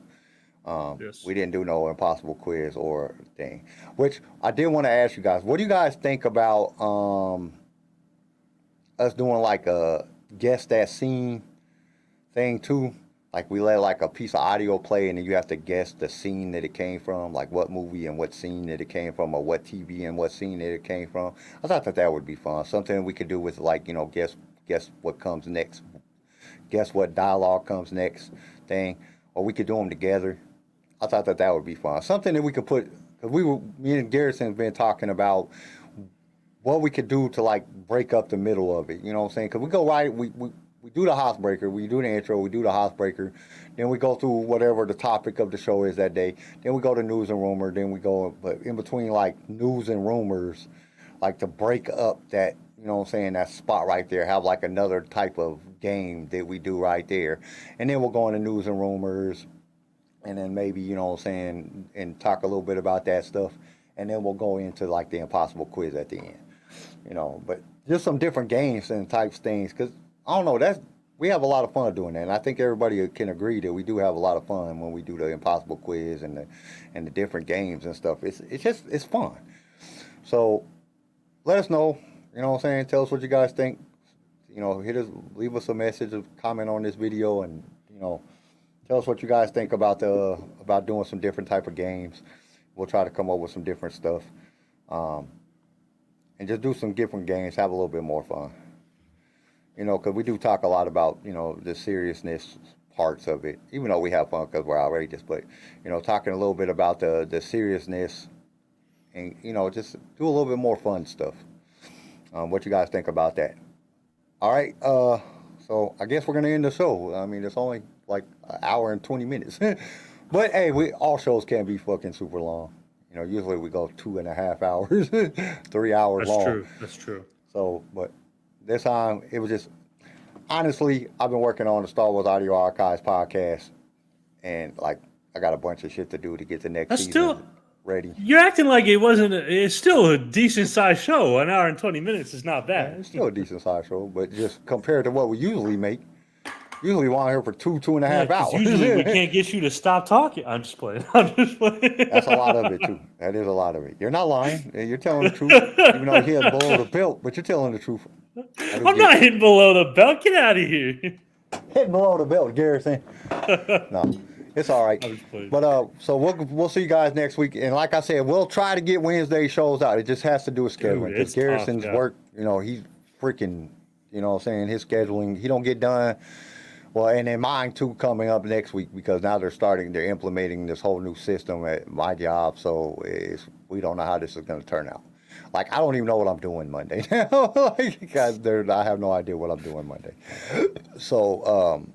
Yes. We didn't do no impossible quiz or thing, which I did want to ask you guys. What do you guys think about us doing like a guess that scene thing too? Like we let like a piece of audio play and then you have to guess the scene that it came from, like what movie and what scene that it came from, or what TV and what scene that it came from. I thought that would be fun. Something we could do with like, you know, guess what comes next, guess what dialogue comes next thing, or we could do them together. I thought that would be fun. Something that we could put, because me and Garrison's been talking about what we could do to like break up the middle of it. You know what I'm saying? Because we go right, we do the housebreaker, we do the intro, we do the housebreaker, then we go through whatever the topic of the show is that day. Then we go to news and rumor, then we go, but in between like news and rumors, like to break up that, you know what I'm saying, that spot right there, have like another type of game that we do right there. And then we'll go into news and rumors, and then maybe, you know what I'm saying, and talk a little bit about that stuff. And then we'll go into like the impossible quiz at the end. You know, but just some different games and types things, because I don't know, we have a lot of fun doing that, and I think everybody can agree that we do have a lot of fun when we do the impossible quiz and the different games and stuff. It's fun. So let us know, you know what I'm saying, tell us what you guys think. You know, leave us a message, a comment on this video, and you know, tell us what you guys think about doing some different type of games. We'll try to come up with some different stuff. And just do some different games, have a little bit more fun. You know, because we do talk a lot about, you know, the seriousness parts of it, even though we have fun because we're outrageous, but, you know, talking a little bit about the seriousness and, you know, just do a little bit more fun stuff. What you guys think about that? All right, so I guess we're going to end the show. I mean, it's only like an hour and 20 minutes. But, hey, all shows can't be fucking super long. You know, usually we go 2.5 hours, 3 hours long. That's true. So, but this time it was just, honestly, I've been working on the Star Wars Audio Archives podcast, and like I got a bunch of shit to do to get the next season ready. You're acting like it wasn't. It's still a decent sized show. An hour and 20 minutes is not bad. Yeah, it's still a decent sized show, but just compared to what we usually make. Usually we're on here for 2.5 hours. Usually we can't get you to stop talking. I'm just playing. That's a lot of it, too. That is a lot of it. You're not lying. You're telling the truth. Even though you hit below the belt, but you're telling the truth. I'm not hitting below the belt. Get out of here. Hitting below the belt, Garrison. No, it's all right. But so we'll see you guys next week. And like I said, we'll try to get Wednesday shows out. It just has to do with scheduling. Because Garrison's work, you know, he's freaking, you know what I'm saying, his scheduling, he don't get done. Well, and then mine too coming up next week because now they're implementing this whole new system at my job. So we don't know how this is going to turn out. Like, I don't even know what I'm doing Monday now. I have no idea what I'm doing Monday. So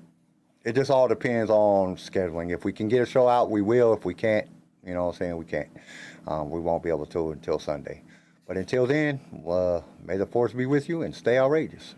it just all depends on scheduling. If we can get a show out, we will. If we can't, you know what I'm saying, we can't. We won't be able to until Sunday. But until then, may the force be with you and stay outrageous.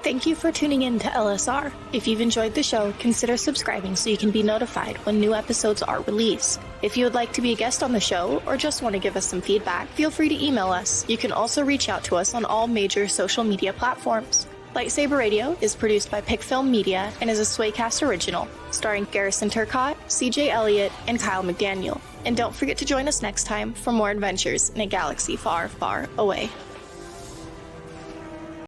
Thank you for tuning in to LSR. If you've enjoyed the show, consider subscribing so you can be notified when new episodes are released. If you would like to be a guest on the show or just want to give us some feedback, feel free to email us. You can also reach out to us on all major social media platforms. Lightsaber Radio is produced by Pickfilm Media and is a Swaycast original, starring Garrison Turcott, CJ Elliott, and Kyle McDaniel. And don't forget to join us next time for more adventures in a galaxy far, far away.